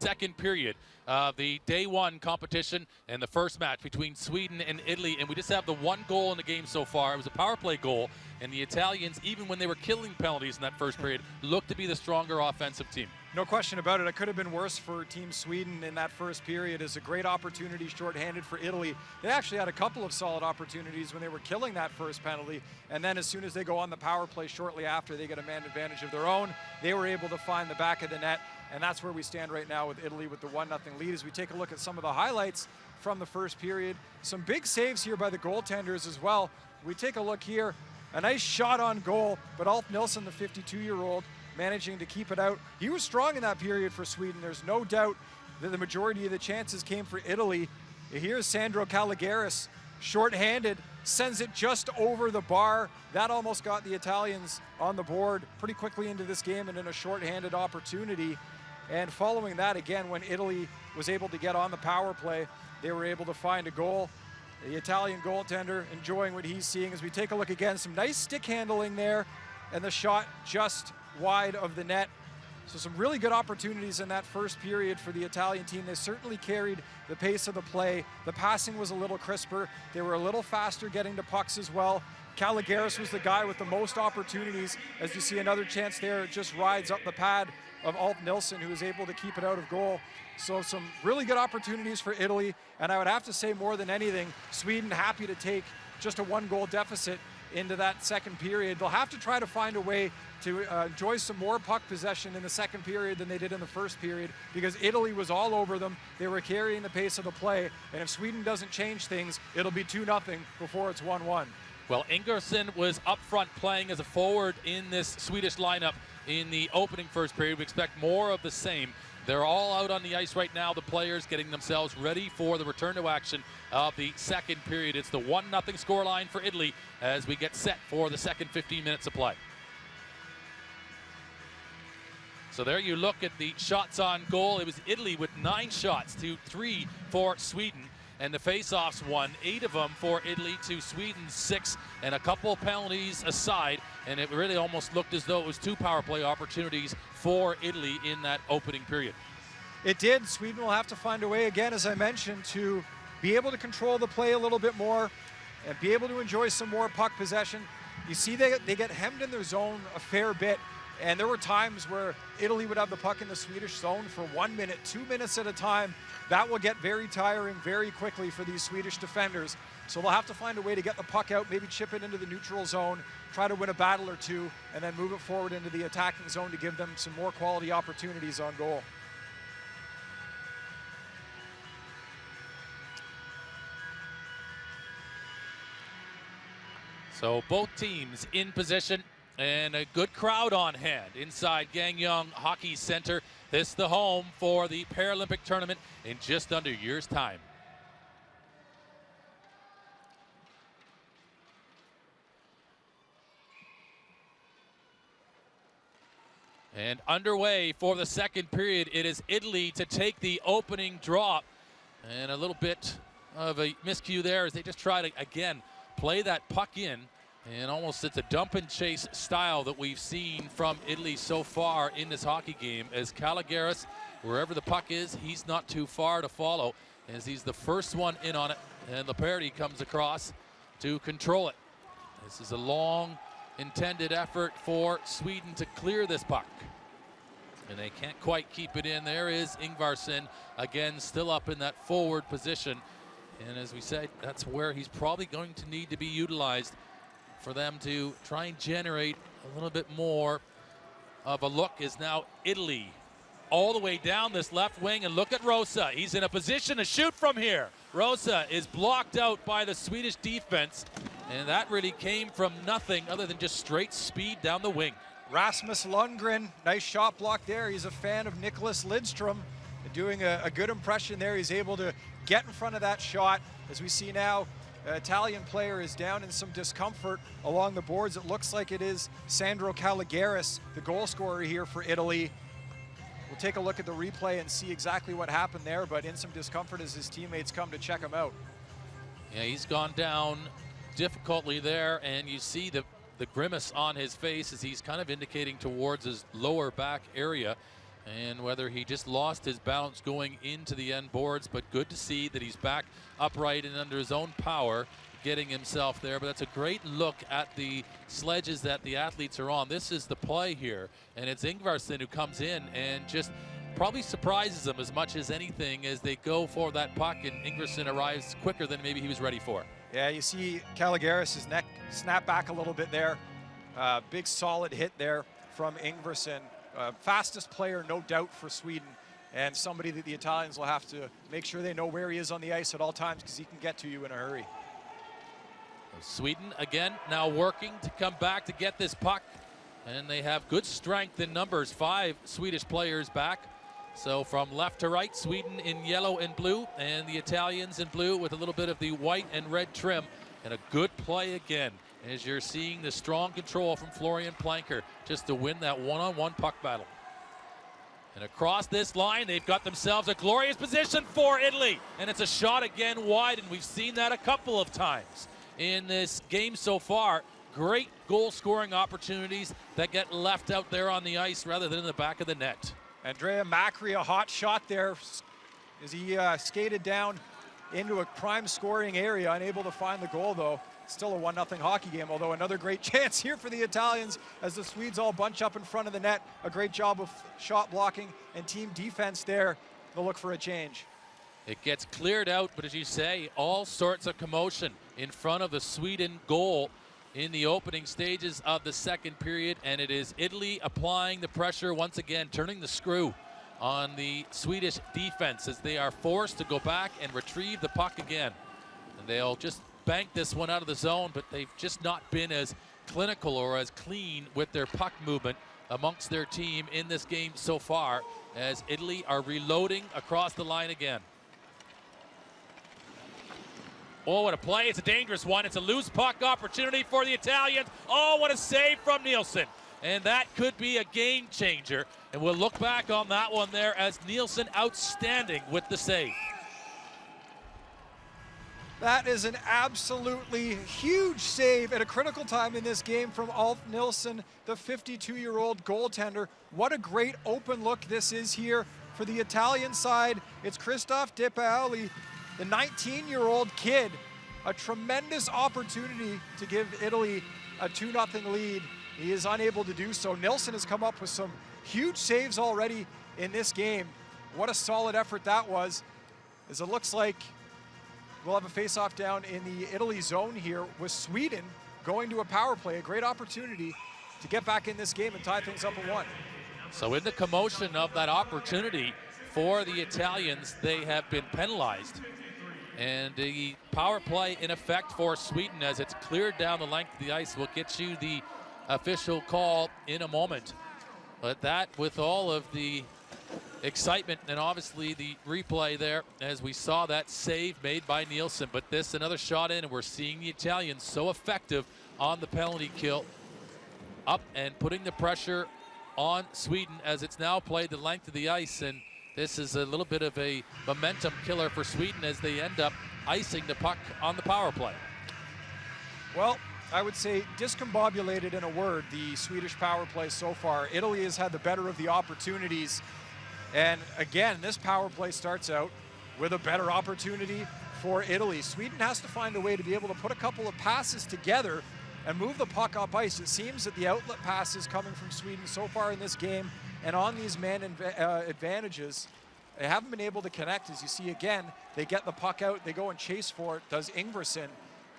second period of the day one competition and the first match between Sweden and Italy, and we just have the one goal in the game so far. It was a power play goal, and the Italians, even when they were killing penalties in that first period, looked to be the stronger offensive team. No question about it. It could have been worse for Team Sweden in that first period. It's a great opportunity shorthanded for Italy. They actually had a couple of solid opportunities when they were killing that first penalty, and then as soon as they go on the power play shortly after, they get a man advantage of their own. They were able to find the back of the net, and that's where we stand right now with Italy with the 1-0 lead. As we take a look at some of the highlights from the first period, some big saves here by the goaltenders as well. We take a look here, a nice shot on goal, but Ulf Nilsson, the 52-year-old, managing to keep it out. He was strong in that period for Sweden. There's no doubt that the majority of the chances came for Italy. Here's Sandro Caligaris, shorthanded, sends it just over the bar. That almost got the Italians on the board pretty quickly into this game and in a shorthanded opportunity. And following that, again, when Italy was able to get on the power play, they were able to find a goal. The Italian goaltender enjoying what he's seeing. As we take a look again, some nice stick handling there, and the shot just wide of the net. So some really good opportunities in that first period for the Italian team. They certainly carried the pace of the play. The passing was a little crisper. They were a little faster getting to pucks as well. Caligaris was the guy with the most opportunities. As you see another chance there, it just rides up the pad of Ulf Nilsson, who is able to keep it out of goal. So some really good opportunities for Italy. And I would have to say, more than anything, Sweden happy to take just a 1-goal deficit into that second period. They'll have to try to find a way to enjoy some more puck possession in the second period than they did in the first period, because Italy was all over them. They were carrying the pace of the play, and if Sweden doesn't change things, it'll be 2-0 before it's 1-1. Well, Ingersson was up front playing as a forward in this Swedish lineup in the opening first period. We expect more of the same. They're all out on the ice right now, the players getting themselves ready for the return to action of the second period. It's the 1-0 scoreline for Italy as we get set for the second 15 minutes of play. So there you look at the shots on goal. It was Italy with 9 shots to 3 for Sweden. And the face-offs won 8 of them for Italy to Sweden's 6, and a couple penalties aside, and it really almost looked as though it was 2 power play opportunities for Italy in that opening period. It did. Sweden will have to find a way again, as I mentioned, to be able to control the play a little bit more and be able to enjoy some more puck possession. You see they get hemmed in their zone a fair bit, and there were times where Italy would have the puck in the Swedish zone for 1 minute, 2 minutes at a time. That will get very tiring very quickly for these Swedish defenders. So they'll have to find a way to get the puck out, maybe chip it into the neutral zone, try to win a battle or two, and then move it forward into the attacking zone to give them some more quality opportunities on goal. So both teams in position and a good crowd on hand inside Gangneung Hockey Center. This is the home for the Paralympic tournament in just under a year's time. And underway for the second period, it is Italy to take the opening drop. And a little bit of a miscue there as they just try to, again, play that puck in. And almost it's a dump and chase style that we've seen from Italy so far in this hockey game, as Caligaris, wherever the puck is, he's not too far to follow as he's the first one in on it, and Laperti comes across to control it. This is a long intended effort for Sweden to clear this puck, and they can't quite keep it in. There is Ingvarsson again, still up in that forward position, and as we said, that's where he's probably going to need to be utilized for them to try and generate a little bit more of a look. Is now Italy all the way down this left wing, and look at Rosa. He's in a position to shoot from here. Rosa is blocked out by the Swedish defense, and that really came from nothing other than just straight speed down the wing. Rasmus Lundgren, nice shot block there. He's a fan of Nicholas Lidstrom, doing a good impression there. He's able to get in front of that shot. As we see now, Italian player is down in some discomfort along the boards. It looks like it is Sandro Caligaris, the goal scorer here for Italy. We'll take a look at the replay and see exactly what happened there, but in some discomfort as his teammates come to check him out. Yeah, he's gone down difficultly there, and you see the grimace on his face as he's kind of indicating towards his lower back area. and whether he just lost his balance going into the end boards, but good to see that he's back upright and under his own power, getting himself there. But that's a great look at the sledges that the athletes are on. This is the play here, and it's Ingvarsson who comes in and just probably surprises them as much as anything as they go for that puck, and Ingvarsson arrives quicker than maybe he was ready for. Yeah, you see Caligaris' neck snap back a little bit there. Big solid hit there from Ingvarsson. Fastest player, no doubt, for Sweden, and somebody that the Italians will have to make sure they know where he is on the ice at all times, because he can get to you in a hurry. Sweden again now working to come back to get this puck, and they have good strength in numbers. 5 Swedish players back. So from left to right, Sweden in yellow and blue, and the Italians in blue with a little bit of the white and red trim. And a good play again, as you're seeing the strong control from Florian Planker just to win that one-on-one puck battle. And across this line, they've got themselves a glorious position for Italy. And it's a shot again wide, and we've seen that a couple of times in this game so far. Great goal-scoring opportunities that get left out there on the ice rather than in the back of the net. Andrea Macri, a hot shot there as he skated down into a prime scoring area, unable to find the goal though. Still a 1-0 hockey game, although another great chance here for the Italians as the Swedes all bunch up in front of the net. A great job of shot blocking and team defense there. They'll look for a change. It gets cleared out, but as you say, all sorts of commotion in front of the Sweden goal in the opening stages of the second period, and it is Italy applying the pressure once again, turning the screw on the Swedish defense as they are forced to go back and retrieve the puck again. And they'll just bank this one out of the zone, but they've just not been as clinical or as clean with their puck movement amongst their team in this game so far, as Italy are reloading across the line again. Oh, what a play. It's a dangerous one. It's a loose puck opportunity for the Italians. Oh, what a save from Nielsen. And that could be a game changer. And we'll look back on that one there as Nielsen outstanding with the save. That is an absolutely huge save at a critical time in this game from Ulf Nilsson, the 52-year-old goaltender. What a great open look this is here for the Italian side. It's Christoph Di Paoli, the 19-year-old kid. A tremendous opportunity to give Italy a 2-0 lead. He is unable to do so. Nilsson has come up with some huge saves already in this game. What a solid effort that was, as it looks like we'll have a face-off down in the Italy zone here with Sweden going to a power play. A great opportunity to get back in this game and tie things up at 1. So in the commotion of that opportunity for the Italians, they have been penalized. And the power play in effect for Sweden as it's cleared down the length of the ice. We'll get you the official call in a moment. But that, with all of the excitement and obviously the replay there as we saw that save made by Nielsen. But this, another shot in, and we're seeing the Italians so effective on the penalty kill, up and putting the pressure on Sweden as it's now played the length of the ice. And this is a little bit of a momentum killer for Sweden as they end up icing the puck on the power play. Well, I would say discombobulated in a word, the Swedish power play so far. Italy has had the better of the opportunities. And again, this power play starts out with a better opportunity for Italy. Sweden has to find a way to be able to put a couple of passes together and move the puck up ice. It seems that the outlet passes coming from Sweden so far in this game and on these man advantages, they haven't been able to connect. As you see again, they get the puck out, they go and chase for it, does Ingvarsson,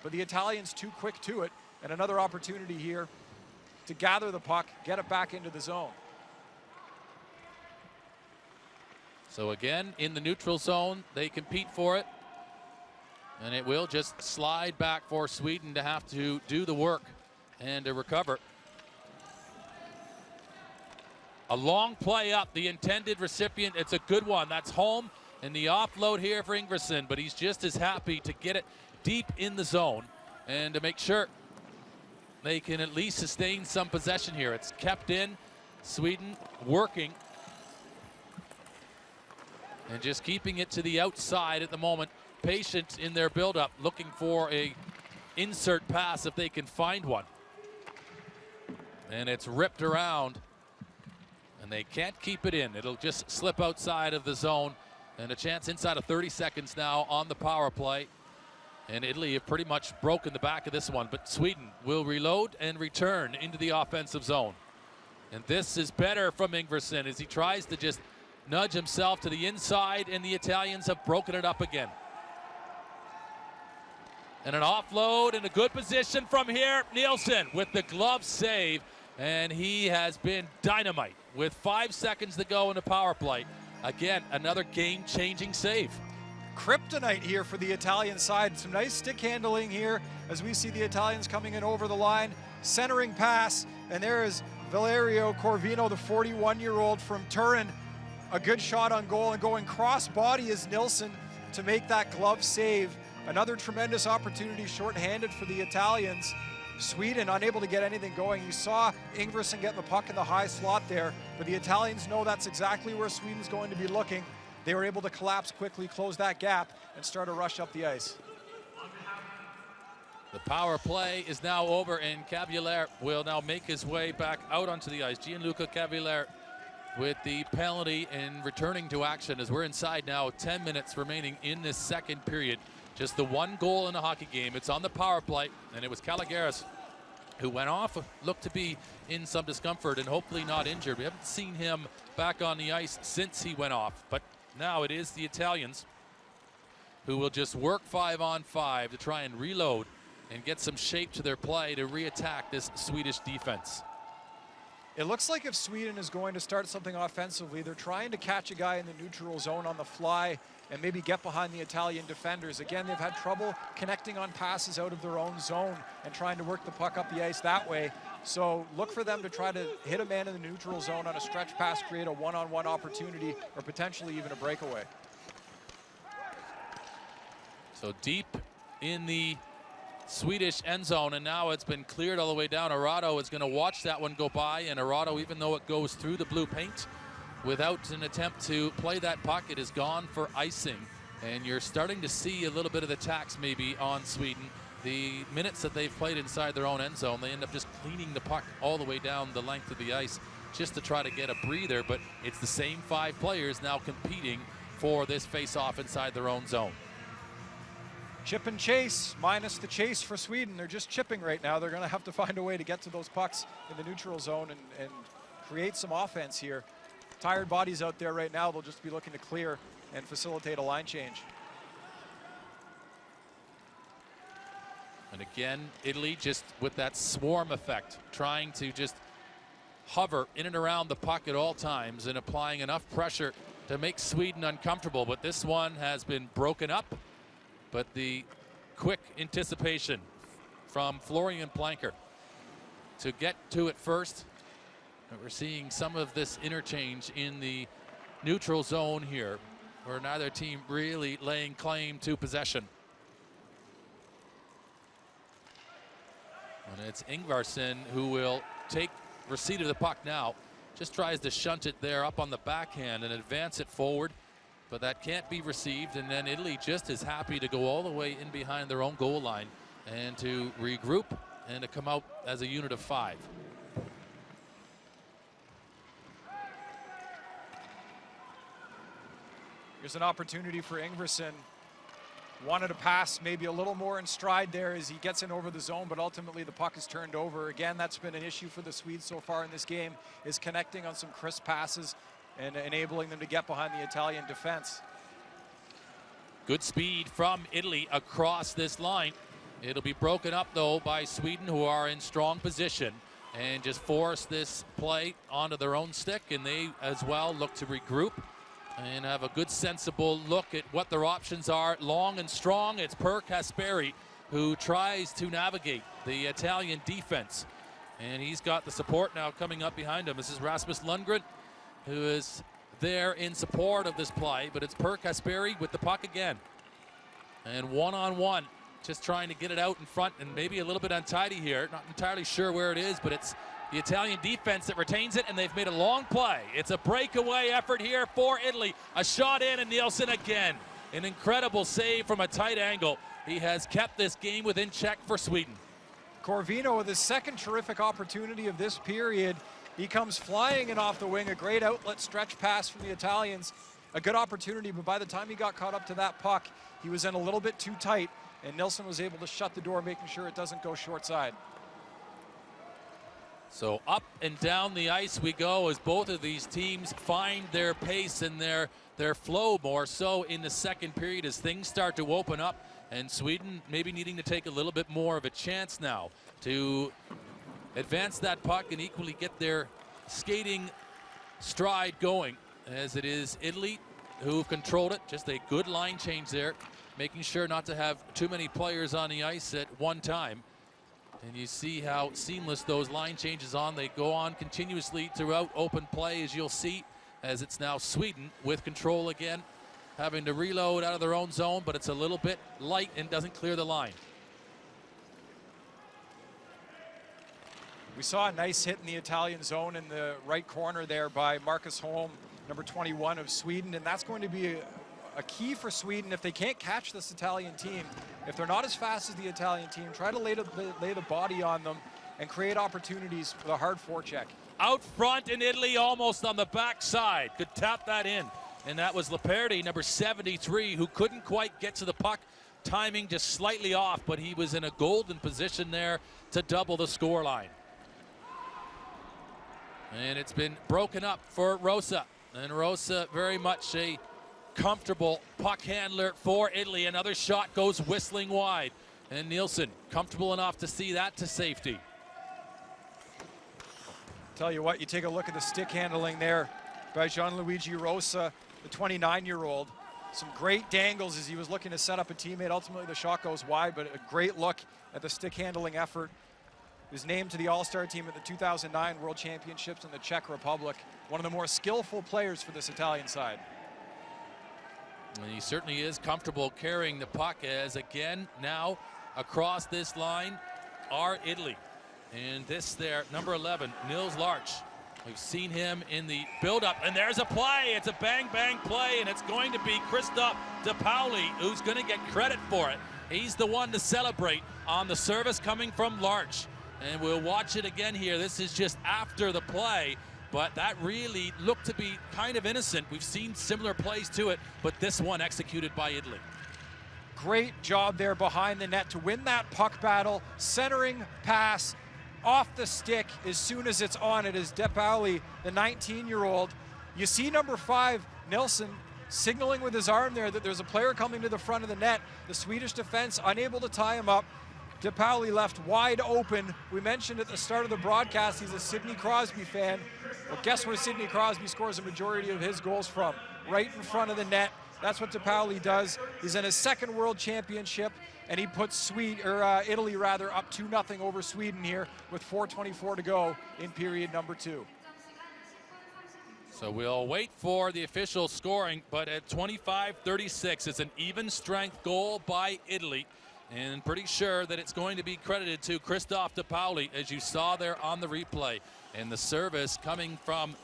but the Italians too quick to it. And another opportunity here to gather the puck, get it back into the zone. So again, in the neutral zone, they compete for it. And it will just slide back for Sweden to have to do the work and to recover. A long play up, the intended recipient, it's a good one. That's home, and the offload here for Ingvarsson, but he's just as happy to get it deep in the zone and to make sure they can at least sustain some possession here. It's kept in, Sweden working and just keeping it to the outside at the moment. Patient in their buildup, looking for a insert pass if they can find one. And it's ripped around And they can't keep it in. It'll just slip outside of the zone. And a chance inside of 30 seconds now on the power play. And Italy have pretty much broken the back of this one. But Sweden will reload and return into the offensive zone. And this is better from Ingvarsson as he tries to just nudge himself to the inside, and the Italians have broken it up again. And an offload in a good position from here. Nielsen with the glove save, and he has been dynamite with 5 seconds to go in the power play. Again, another game-changing save. Kryptonite here for the Italian side. Some nice stick handling here as we see the Italians coming in over the line. Centering pass, and there is Valerio Corvino, the 41-year-old from Turin. A good shot on goal, and going cross-body is Nilsson to make that glove save. Another tremendous opportunity shorthanded for the Italians. Sweden unable to get anything going. You saw Ingvarsson getting the puck in the high slot there, but the Italians know that's exactly where Sweden's going to be looking. They were able to collapse quickly, close that gap, and start a rush up the ice. The power play is now over, and Cavaliere will now make his way back out onto the ice. Gianluca Cavaliere with the penalty and returning to action as we're inside now. 10 minutes remaining in this second period. Just the one goal in a hockey game. It's on the power play, and it was Caligaris who went off, looked to be in some discomfort and hopefully not injured. We haven't seen him back on the ice since he went off, but now it is the Italians who will just work 5-on-5 to try and reload and get some shape to their play to re-attack this Swedish defense. It looks like if Sweden is going to start something offensively, they're trying to catch a guy in the neutral zone on the fly and maybe get behind the Italian defenders. Again, they've had trouble connecting on passes out of their own zone and trying to work the puck up the ice that way. So look for them to try to hit a man in the neutral zone on a stretch pass, create a one-on-one opportunity, or potentially even a breakaway. So deep in the Swedish end zone, and now it's been cleared all the way down. Arado is going to watch that one go by, and Arado, even though it goes through the blue paint, without an attempt to play that puck, it is gone for icing. And you're starting to see a little bit of the tax maybe on Sweden. The minutes that they've played inside their own end zone, they end up just cleaning the puck all the way down the length of the ice just to try to get a breather, but it's the same 5 players now competing for this face-off inside their own zone. Chip and chase, minus the chase for Sweden. They're just chipping right now. They're going to have to find a way to get to those pucks in the neutral zone and create some offense here. Tired bodies out there right now. They'll just be looking to clear and facilitate a line change. And again, Italy just with that swarm effect, trying to just hover in and around the puck at all times and applying enough pressure to make Sweden uncomfortable. But this one has been broken up. But the quick anticipation from Florian Planker to get to it first. We're seeing some of this interchange in the neutral zone here, where neither team really laying claim to possession. And it's Ingvarsson who will take receipt of the puck now. Just tries to shunt it there up on the backhand and advance it forward. But that can't be received, and then Italy just is happy to go all the way in behind their own goal line and to regroup and to come out as a unit of 5. Here's an opportunity for Ingvarsson. Wanted to pass maybe a little more in stride there as he gets in over the zone, but ultimately the puck is turned over. Again, that's been an issue for the Swedes so far in this game, is connecting on some crisp passes and enabling them to get behind the Italian defense. Good speed from Italy across this line. It'll be broken up though by Sweden, who are in strong position and just force this play onto their own stick, and they as well look to regroup and have a good sensible look at what their options are. Long and strong, it's Per Kasperi who tries to navigate the Italian defense, and he's got the support now coming up behind him. This is Rasmus Lundgren, who is there in support of this play, but it's Per Kasperi with the puck again. And one-on-one, just trying to get it out in front, and maybe a little bit untidy here. Not entirely sure where it is, but it's the Italian defense that retains it, and they've made a long play. It's a breakaway effort here for Italy. A shot in, and Nielsen again. An incredible save from a tight angle. He has kept this game within check for Sweden. Corvino with his second terrific opportunity of this period. He comes flying in off the wing, a great outlet stretch pass from the Italians. A good opportunity, but by the time he got caught up to that puck, he was in a little bit too tight, and Nilsson was able to shut the door, making sure it doesn't go short side. So up and down the ice we go as both of these teams find their pace and their flow more so in the second period as things start to open up, and Sweden maybe needing to take a little bit more of a chance now to advance that puck and equally get their skating stride going, as it is Italy who've controlled it. Just a good line change there, making sure not to have too many players on the ice at one time. And you see how seamless those line changes on. They go on continuously throughout open play, as you'll see, as it's now Sweden with control again, having to reload out of their own zone, but it's a little bit light and doesn't clear the line. We saw a nice hit in the Italian zone in the right corner there by Marcus Holm, number 21 of Sweden, and that's going to be a key for Sweden if they can't catch this Italian team. If they're not as fast as the Italian team, try to lay the body on them and create opportunities with a hard forecheck. Out front in Italy, almost on the backside. Could tap that in. And that was Leperti, number 73, who couldn't quite get to the puck. Timing just slightly off, but he was in a golden position there to double the scoreline. And it's been broken up for Rosa. And Rosa very much a comfortable puck handler for Italy. Another shot goes whistling wide. And Nilsson comfortable enough to see that to safety. Tell you what, you take a look at the stick handling there by Gianluigi Rosa, the 29-year-old. Some great dangles as he was looking to set up a teammate. Ultimately, the shot goes wide, but a great look at the stick handling effort. He was named to the All-Star team at the 2009 World Championships in the Czech Republic. One of the more skillful players for this Italian side. And he certainly is comfortable carrying the puck, as again now across this line are Italy. And this there, number 11, Nils Larch. We've seen him in the build-up, and there's a play. It's a bang-bang play, and it's going to be Christophe De Pauli who's going to get credit for it. He's the one to celebrate on the service coming from Larch. And we'll watch it again here. This is just after the play, but that really looked to be kind of innocent. We've seen similar plays to it, but this one executed by Italy. Great job there behind the net to win that puck battle. Centering pass off the stick as soon as it's on. It is De Pauli, the 19-year-old. You see number 5, Nilsson, signaling with his arm there that there's a player coming to the front of the net. The Swedish defense unable to tie him up. De Pauli left wide open. We mentioned at the start of the broadcast he's a Sidney Crosby fan. Well, guess where Sidney Crosby scores a majority of his goals from? Right in front of the net. That's what De Pauli does. He's in his second World Championship, and he puts Italy up 2-0 over Sweden here with 4:24 to go in period number 2. So we'll wait for the official scoring, but at 25-36, it's an even strength goal by Italy. And pretty sure that it's going to be credited to Christophe De Pauli, as you saw there on the replay. And the service coming from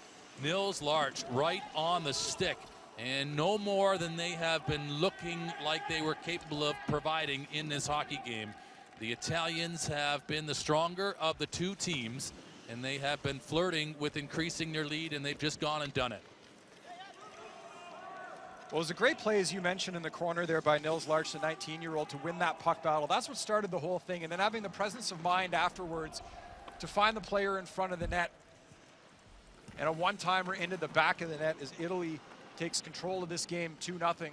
Nils Larch right on the stick. And no more than they have been looking like they were capable of providing in this hockey game. The Italians have been the stronger of the two teams, and they have been flirting with increasing their lead, and they've just gone and done it. Well, it was a great play, as you mentioned, in the corner there by Nils Larch, the 19-year-old, to win that puck battle. That's what started the whole thing. And then having the presence of mind afterwards to find the player in front of the net. And a one-timer into the back of the net as Italy takes control of this game 2-0.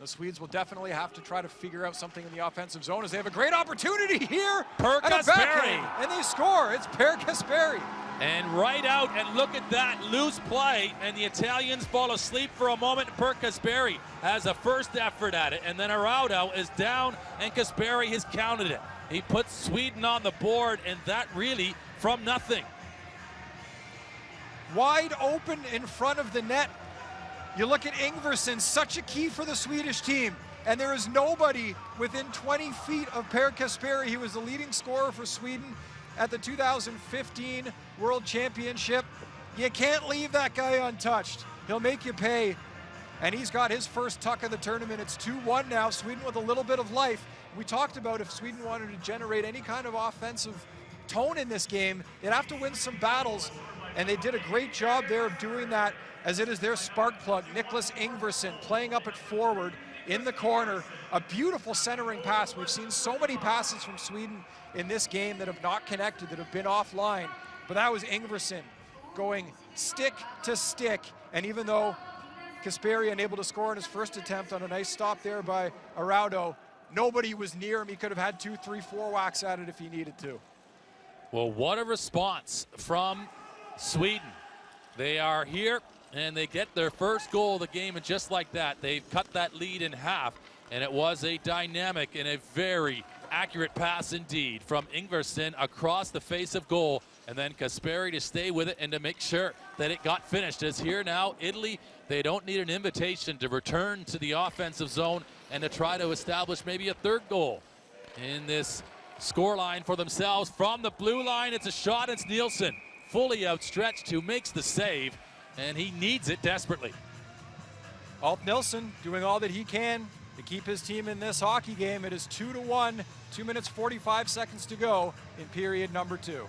The Swedes will definitely have to try to figure out something in the offensive zone as they have a great opportunity here. Per Kasperi. And they score. It's Per Kasperi. And right out, and look at that loose play, and the Italians fall asleep for a moment. Per Kasperi has a first effort at it, and then Araudo is down, and Kasperi has counted it. He puts Sweden on the board, and that really from nothing. Wide open in front of the net. You look at Ingvarsson, such a key for the Swedish team, and there is nobody within 20 feet of Per Kasperi. He was the leading scorer for Sweden at the 2015 World Championship. You can't leave that guy untouched. He'll make you pay. And he's got his first tuck of the tournament. It's 2-1 now, Sweden with a little bit of life. We talked about if Sweden wanted to generate any kind of offensive tone in this game, they'd have to win some battles. And they did a great job there of doing that, as it is their spark plug, Nicholas Ingvarsson, playing up at forward in the corner. A beautiful centering pass. We've seen so many passes from Sweden in this game that have not connected, that have been offline. But that was Ingvarsson going stick to stick. And even though Kasperi unable to score in his first attempt on a nice stop there by Araudo, nobody was near him. He could have had 2, 3, 4 whacks at it if he needed to. Well, what a response from Sweden. They are here and they get their first goal of the game, and just like that, they've cut that lead in half. And it was a dynamic and a very accurate pass indeed from Ingvarsson across the face of goal, and then Kasperi to stay with it and to make sure that it got finished. As here now, Italy, they don't need an invitation to return to the offensive zone and to try to establish maybe a third goal in this scoreline for themselves. From the blue line, it's a shot. It's Nielsen, fully outstretched, who makes the save, and he needs it desperately. Alt Nilsson doing all that he can to keep his team in this hockey game. It is 2-1, 2 minutes 45 seconds to go in period number 2.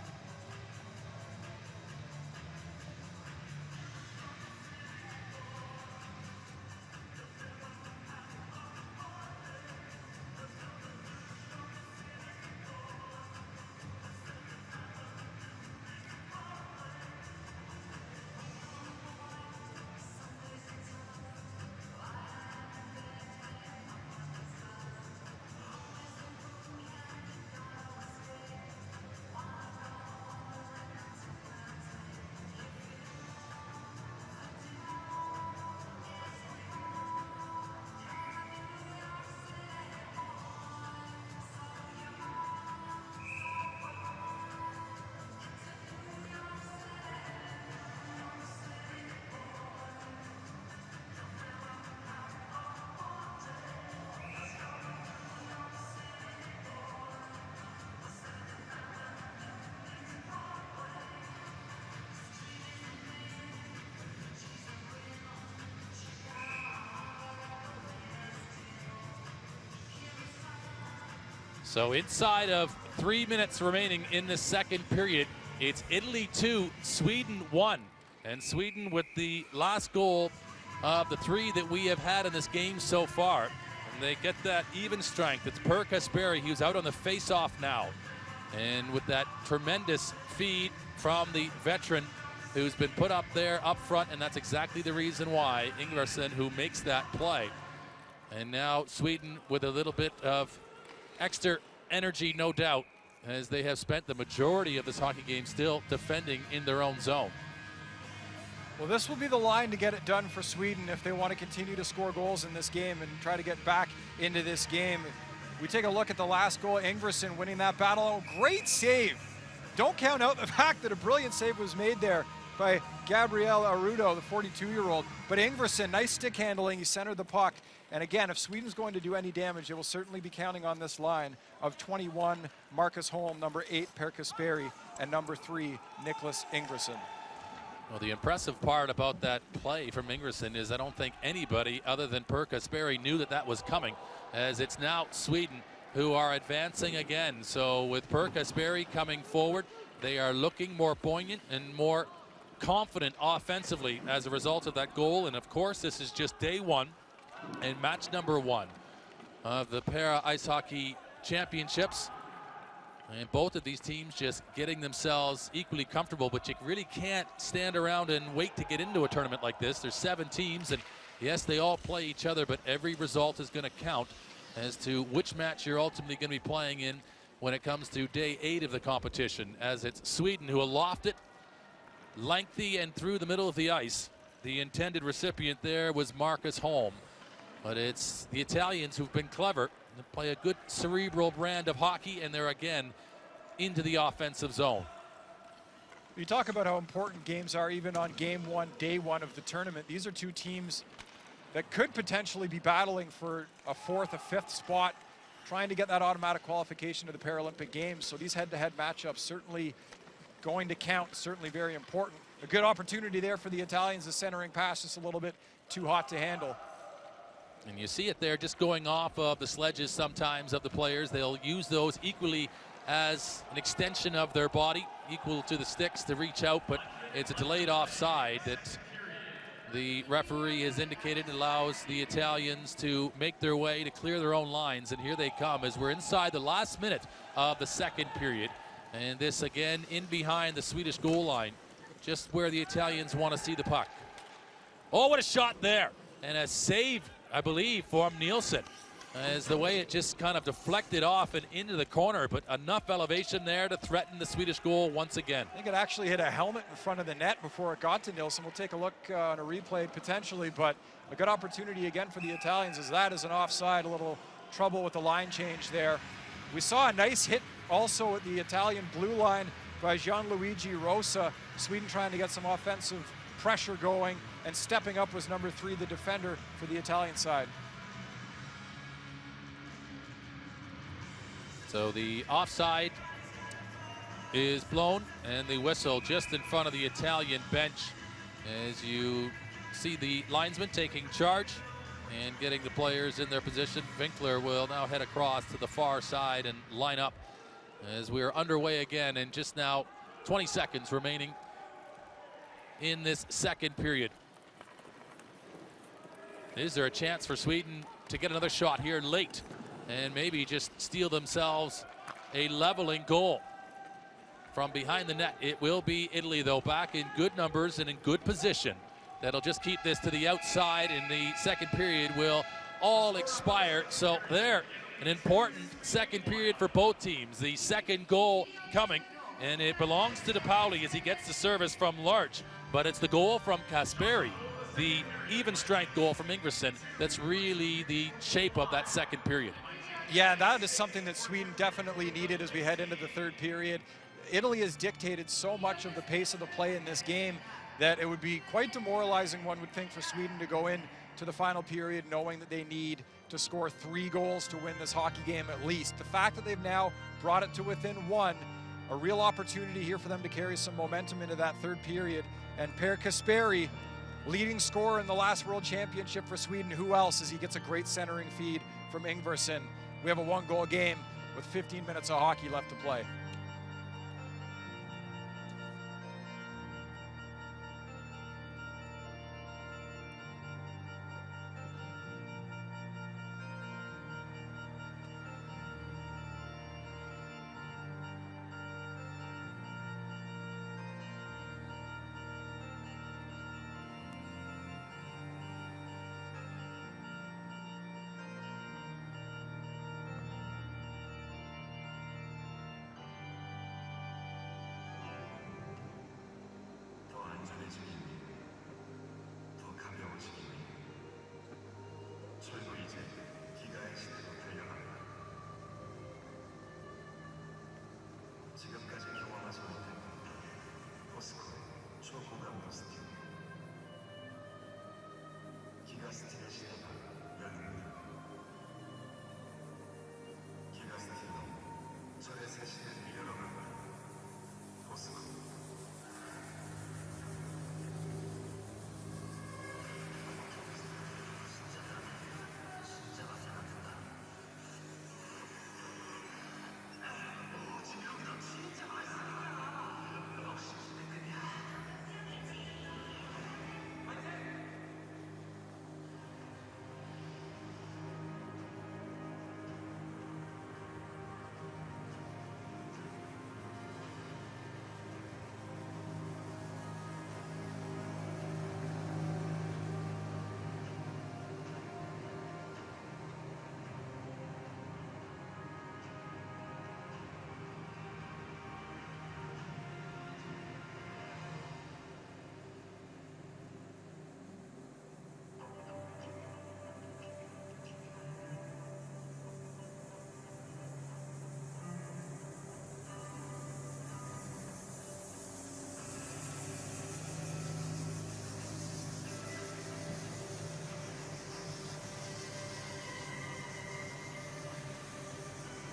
So inside of 3 minutes remaining in the second period, it's Italy 2, Sweden 1. And Sweden with the last goal of the 3 that we have had in this game so far. And they get that even strength. It's Per Kasperi, who's out on the face-off now. And with that tremendous feed from the veteran who's been put up there up front, and that's exactly the reason why, Ingvarsson, who makes that play. And now Sweden with a little bit of extra energy, no doubt, as they have spent the majority of this hockey game still defending in their own zone. Well, this will be the line to get it done for Sweden if they want to continue to score goals in this game and try to get back into this game. We take a look at the last goal, Ingvarsson winning that battle. Oh, great save. Don't count out the fact that a brilliant save was made there by Gabriel Araudo, the 42-year-old. But Ingvarsson, nice stick handling, he centered the puck. And again, if Sweden's going to do any damage, they will certainly be counting on this line of 21, Marcus Holm, number 8, Per Kasperi, and number 3, Nicholas Ingvarsson. Well, the impressive part about that play from Ingvarsson is I don't think anybody other than Per Kasperi knew that that was coming, as it's now Sweden who are advancing again. So with Per Kasperi coming forward, they are looking more poignant and more confident offensively as a result of that goal. And of course, this is just day 1 and match number 1 of the Para Ice Hockey Championships. And both of these teams just getting themselves equally comfortable, but you really can't stand around and wait to get into a tournament like this. There's 7 teams, and yes, they all play each other, but every result is going to count as to which match you're ultimately going to be playing in when it comes to day 8 of the competition, as it's Sweden who aloft it, lengthy and through the middle of the ice. The intended recipient there was Marcus Holm. But it's the Italians who've been clever and play a good cerebral brand of hockey, and they're again into the offensive zone. You talk about how important games are even on game 1, day 1 of the tournament. These are 2 teams that could potentially be battling for a 4th, a 5th spot, trying to get that automatic qualification to the Paralympic Games. So these head-to-head matchups certainly going to count, certainly very important. A good opportunity there for the Italians. The centering pass just a little bit too hot to handle. And you see it there just going off of the sledges sometimes of the players. They'll use those equally as an extension of their body, equal to the sticks to reach out, but It's a delayed offside that the referee has indicated allows the Italians to make their way to clear their own lines, and here they come as we're inside the last minute of the second period. And this again in behind the Swedish goal line, just where the Italians want to see the puck. Oh, what a shot there, and a save, I believe, from Nielsen, as the way it just kind of deflected off and into the corner, but enough elevation there to threaten the Swedish goal once again. I think it actually hit a helmet in front of the net before it got to Nielsen. We'll take a look on a replay potentially, but a good opportunity again for the Italians, as that is an offside. A little trouble with the line change there. We saw a nice hit also at the Italian blue line by Gianluigi Rosa. Sweden trying to get some offensive pressure going, and stepping up was number 3, the defender for the Italian side. So the offside is blown, and the whistle just in front of the Italian bench, as you see the linesman taking charge and getting the players in their position. Winkler will now head across to the far side and line up as we are underway again, and just now 20 seconds remaining in this second period. Is there a chance for Sweden to get another shot here late and maybe just steal themselves a leveling goal from behind the net? It will be Italy, though, back in good numbers and in good position. That'll just keep this to the outside, and the second period will all expire. So there, an important second period for both teams. The second goal coming, and it belongs to DePauli as he gets the service from Larch, but it's the goal from Kasperi, the even strength goal from Ingvarsson, that's really the shape of that second period. Yeah, that is something that Sweden definitely needed as we head into the third period. Italy has dictated so much of the pace of the play in this game that it would be quite demoralizing, one would think, for Sweden to go in to the final period knowing that they need to score 3 goals to win this hockey game at least. The fact that they've now brought it to within 1, a real opportunity here for them to carry some momentum into that third period. And Per Kasperi, leading scorer in the last World Championship for Sweden, who else, as he gets a great centering feed from Ingvarsson. We have a 1-goal game with 15 minutes of hockey left to play.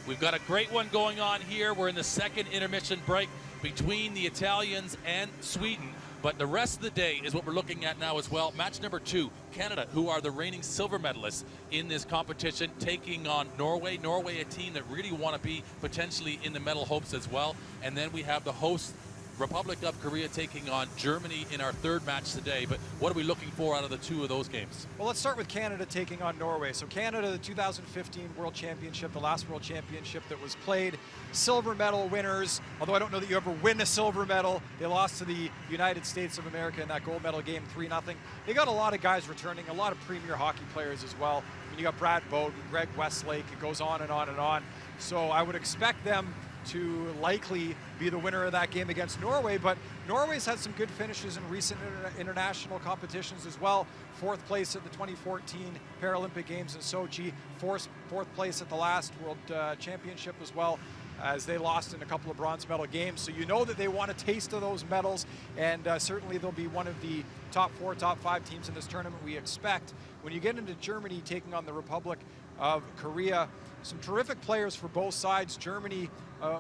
We've got a great one going on here. We're in the second intermission break between the Italians and Sweden. But the rest of the day is what we're looking at now as well. Match number 2, Canada, who are the reigning silver medalists in this competition, taking on Norway. Norway, a team that really want to be potentially in the medal hopes as well. And then we have the hosts Republic of Korea taking on Germany in our third match today. But what are we looking for out of the two of those games? Well, let's start with Canada taking on Norway. So Canada, the 2015 World Championship, the last World Championship that was played. Silver medal winners, although I don't know that you ever win a silver medal. They lost to the United States of America in that gold medal game 3-0. They got a lot of guys returning, a lot of premier hockey players as well. And you got Brad Bowden, Greg Westlake, it goes on and on and on. So I would expect them to likely be the winner of that game against Norway, but Norway's had some good finishes in recent international competitions as well. Fourth place at the 2014 Paralympic Games in Sochi, fourth place at the last World Championship as well, as they lost in a couple of bronze medal games. So you know that they want a taste of those medals, and certainly they'll be one of the top 4, top 5 teams in this tournament, we expect. When you get into Germany taking on the Republic of Korea, some terrific players for both sides. Germany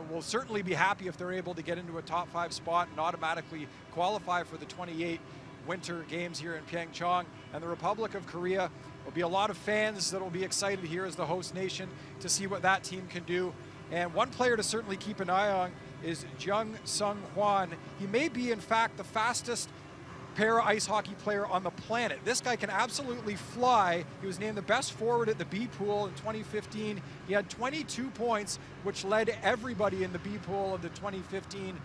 will certainly be happy if they're able to get into a top 5 spot and automatically qualify for the 28 Winter Games here in Pyeongchang. And the Republic of Korea will be a lot of fans that will be excited here as the host nation to see what that team can do. And one player to certainly keep an eye on is Jung Sung Hwan. He may be, in fact, the fastest para ice hockey player on the planet. This guy can absolutely fly. He was named the best forward at the B pool in 2015. He had 22 points, which led everybody in the B pool of the 2015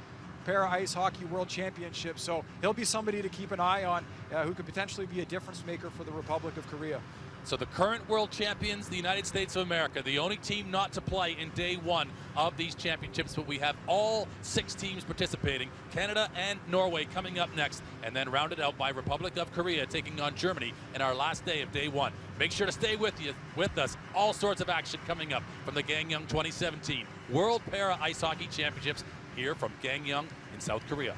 Para Ice Hockey World Championship. So he'll be somebody to keep an eye on who could potentially be a difference maker for the Republic of Korea. So the current world champions, the United States of America, the only team not to play in day one of these championships, but we have all 6 teams participating, Canada and Norway coming up next, and then rounded out by Republic of Korea taking on Germany in our last day of day one. Make sure to stay with us. All sorts of action coming up from the Gangneung 2017 World Para Ice Hockey Championships here from Gangneung in South Korea.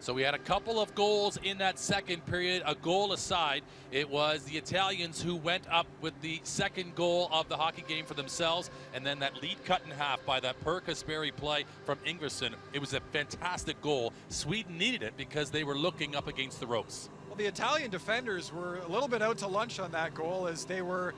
So we had a couple of goals in that second period, a goal aside. It was the Italians who went up with the second goal of the hockey game for themselves, and then that lead cut in half by that Per Kasperi play from Ingvarsson. It was a fantastic goal. Sweden needed it because they were looking up against the ropes. Well, the Italian defenders were a little bit out to lunch on that goal as they were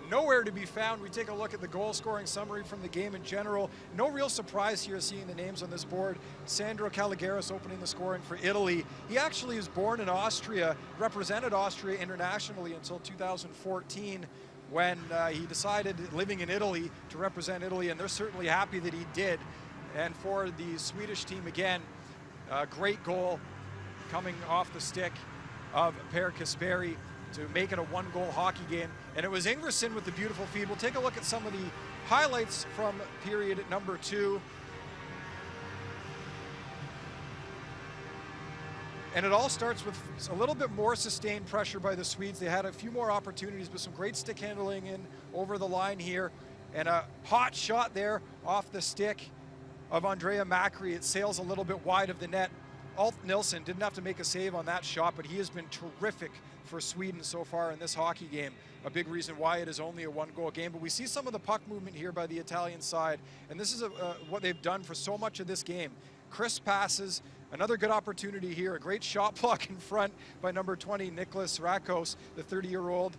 nowhere to be found. We take a look at the goal scoring summary from the game in general. No real surprise here seeing the names on this board. Sandro Caligaris opening the scoring for Italy. He actually is born in Austria, represented Austria internationally until 2014 when he decided, living in Italy, to represent Italy, and they're certainly happy that he did. And for the Swedish team again, a great goal coming off the stick of Per Kasperi. to make it a one-goal hockey game. And it was Ingverson with the beautiful feed. We'll take a look at some of the highlights from period number 2. And it all starts with a little bit more sustained pressure by the Swedes. They had a few more opportunities, but some great stick handling in over the line here. And a hot shot there off the stick of Andrea Macri. It sails a little bit wide of the net. Alt Nilsson didn't have to make a save on that shot, but he has been terrific for Sweden so far in this hockey game. A big reason why it is only a one-goal game. But we see some of the puck movement here by the Italian side, and this is what they've done for so much of this game. Crisp passes, another good opportunity here, a great shot block in front by number 20, Niklas Rakos, the 30-year-old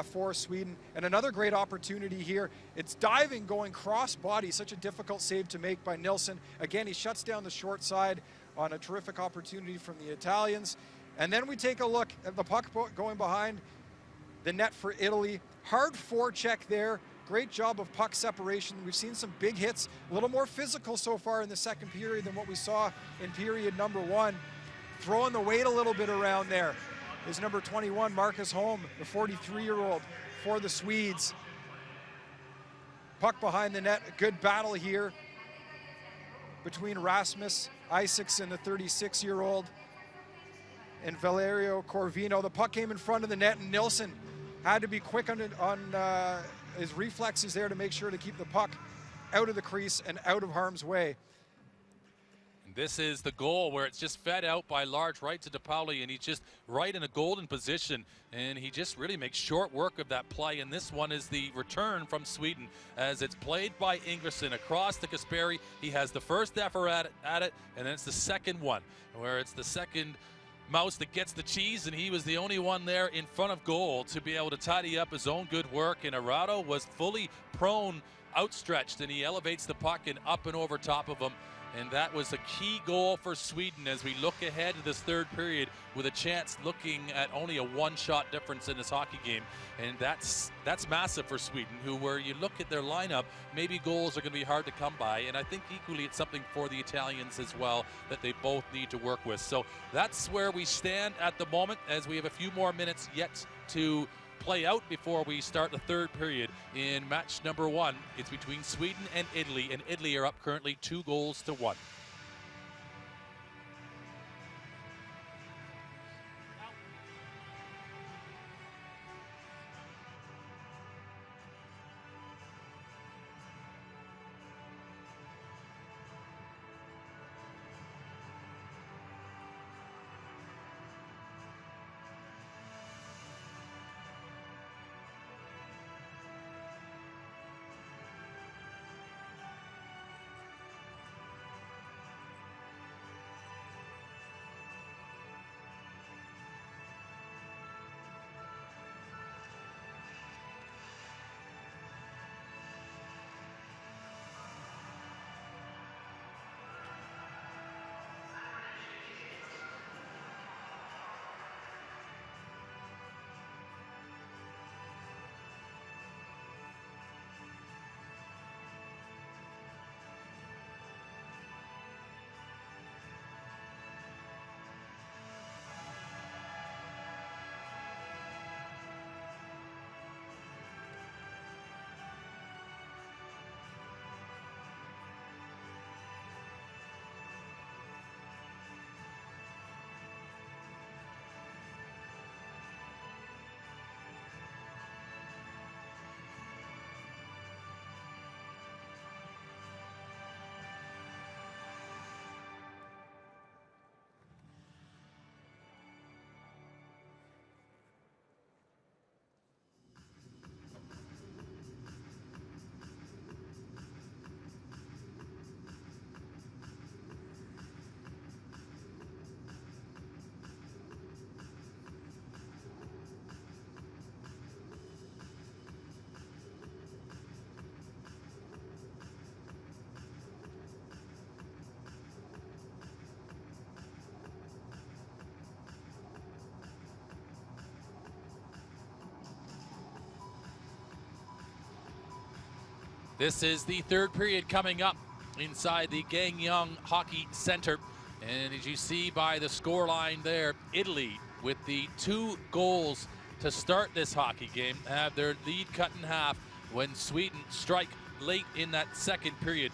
for Sweden. And another great opportunity here. It's diving, going cross-body, such a difficult save to make by Nilsson. Again, he shuts down the short side on a terrific opportunity from the Italians. And then we take a look at the puck going behind the net for Italy. Hard forecheck there. Great job of puck separation. We've seen some big hits, a little more physical so far in the second period than what we saw in period number 1. Throwing the weight a little bit around there is number 21, Marcus Holm, the 43-year-old for the Swedes. Puck behind the net, a good battle here between Rasmus Isaacson, the 36-year-old, and Valerio Corvino. The puck came in front of the net, and Nilsson had to be quick on his reflexes there to make sure to keep the puck out of the crease and out of harm's way. And this is the goal where it's just fed out by large right to DePauli, and he's just right in a golden position, and he just really makes short work of that play. And this one is the return from Sweden as it's played by Ingverson across to Kasperi. He has the first effort at it, and then it's the second one where it's the second mouse that gets the cheese, and he was the only one there in front of goal to be able to tidy up his own good work. And Arado was fully prone, outstretched, and he elevates the puck and up and over top of him. And that was a key goal for Sweden as we look ahead to this third period with a chance looking at only a one-shot difference in this hockey game. And that's massive for Sweden, who, where you look at their lineup, maybe goals are going to be hard to come by. And I think equally it's something for the Italians as well that they both need to work with. So that's where we stand at the moment, as we have a few more minutes yet to play out before we start the third period in match number 1. It's between Sweden and Italy are up currently 2-1. This is the third period coming up inside the Gangneung Hockey Center. And as you see by the scoreline there, Italy with the 2 goals to start this hockey game, have their lead cut in half when Sweden strike late in that second period.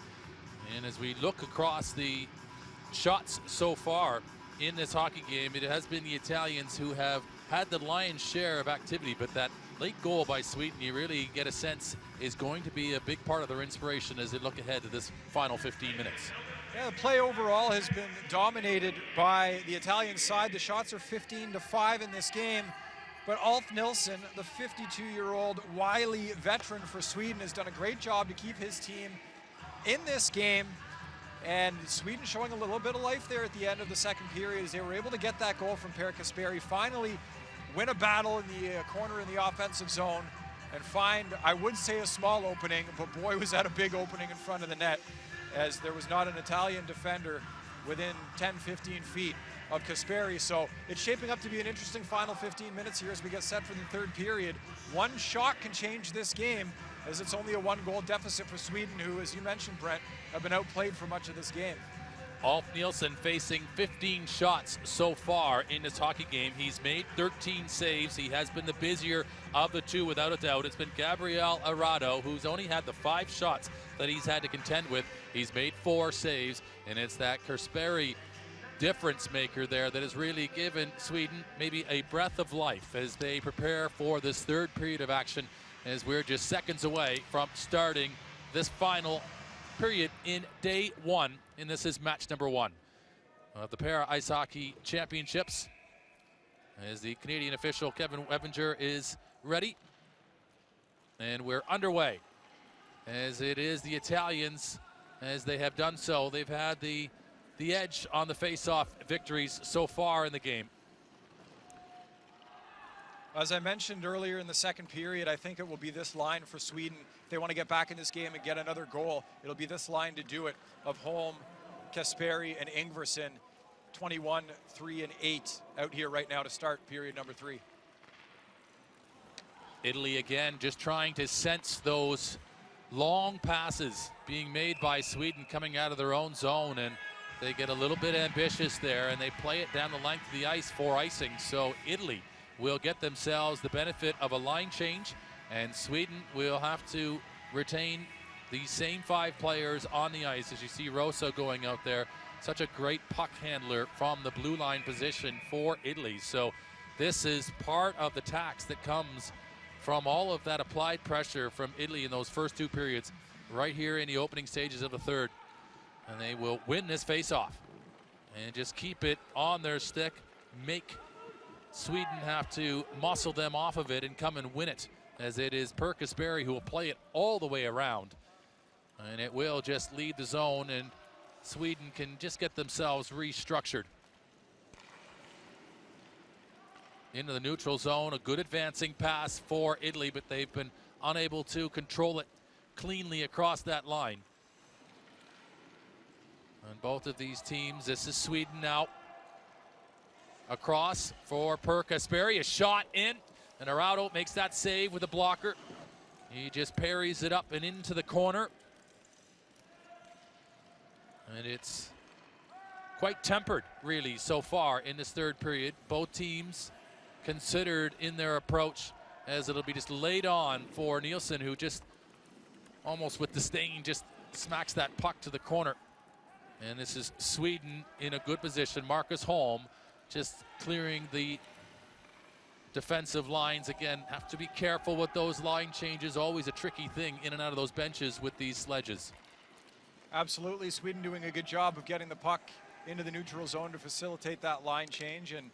And as we look across the shots so far in this hockey game, it has been the Italians who have had the lion's share of activity, but that late goal by Sweden, you really get a sense, is going to be a big part of their inspiration as they look ahead to this final 15 minutes. Yeah, the play overall has been dominated by the Italian side. The shots are 15-5 in this game, but Ulf Nilsson, the 52-year-old wily veteran for Sweden, has done a great job to keep his team in this game. And Sweden showing a little bit of life there at the end of the second period as they were able to get that goal from Per Kasperi, finally win a battle in the corner in the offensive zone, and find, I would say, a small opening, but boy, was that a big opening in front of the net, as there was not an Italian defender within 10-15 feet of Kasperi. So it's shaping up to be an interesting final 15 minutes here as we get set for the third period. One shot can change this game, as it's only a 1-goal deficit for Sweden, who, as you mentioned, Brent, have been outplayed for much of this game. Ulf Nilsson facing 15 shots so far in this hockey game. He's made 13 saves. He has been the busier of the two, without a doubt. It's been Gabriel Arado, who's only had the 5 shots that he's had to contend with. He's made 4 saves, and it's that Kasperi difference maker there that has really given Sweden maybe a breath of life as they prepare for this third period of action, as we're just seconds away from starting this final period in day 1, and this is match number 1 of the Para Ice Hockey Championships, as the Canadian official Kevin Webinger is ready, and we're underway, as it is the Italians, as they have done so. They've had the edge on the face-off victories so far in the game. As I mentioned earlier in the second period, I think it will be this line for Sweden. If they want to get back in this game and get another goal, it'll be this line to do it, of Holm, Kasperi, and Ingvarsson, 21, 3, and 8 out here right now to start period number 3. Italy again just trying to sense those long passes being made by Sweden coming out of their own zone, and they get a little bit ambitious there and they play it down the length of the ice for icing. So Italy will get themselves the benefit of a line change, and Sweden will have to retain the same 5 players on the ice. As you see Rosa going out there, such a great puck handler from the blue line position for Italy. So this is part of the tax that comes from all of that applied pressure from Italy in those first 2 periods right here in the opening stages of the third. And they will win this face-off and just keep it on their stick, make Sweden have to muscle them off of it and come and win it, as it is Per Kasperi who will play it all the way around. And it will just lead the zone, and Sweden can just get themselves restructured. Into the neutral zone, a good advancing pass for Italy, but they've been unable to control it cleanly across that line. And both of these teams, this is Sweden now. Across for Per Kasperi, a shot in, and Arado makes that save with a blocker. He just parries it up and into the corner. And it's quite tempered, really, so far in this third period. Both teams considered in their approach, as it'll be just laid on for Nilsson, who just almost with disdain just smacks that puck to the corner. And this is Sweden in a good position. Marcus Holm just clearing the defensive lines. Again, have to be careful with those line changes. Always a tricky thing in and out of those benches with these sledges. Absolutely, Sweden doing a good job of getting the puck into the neutral zone to facilitate that line change, and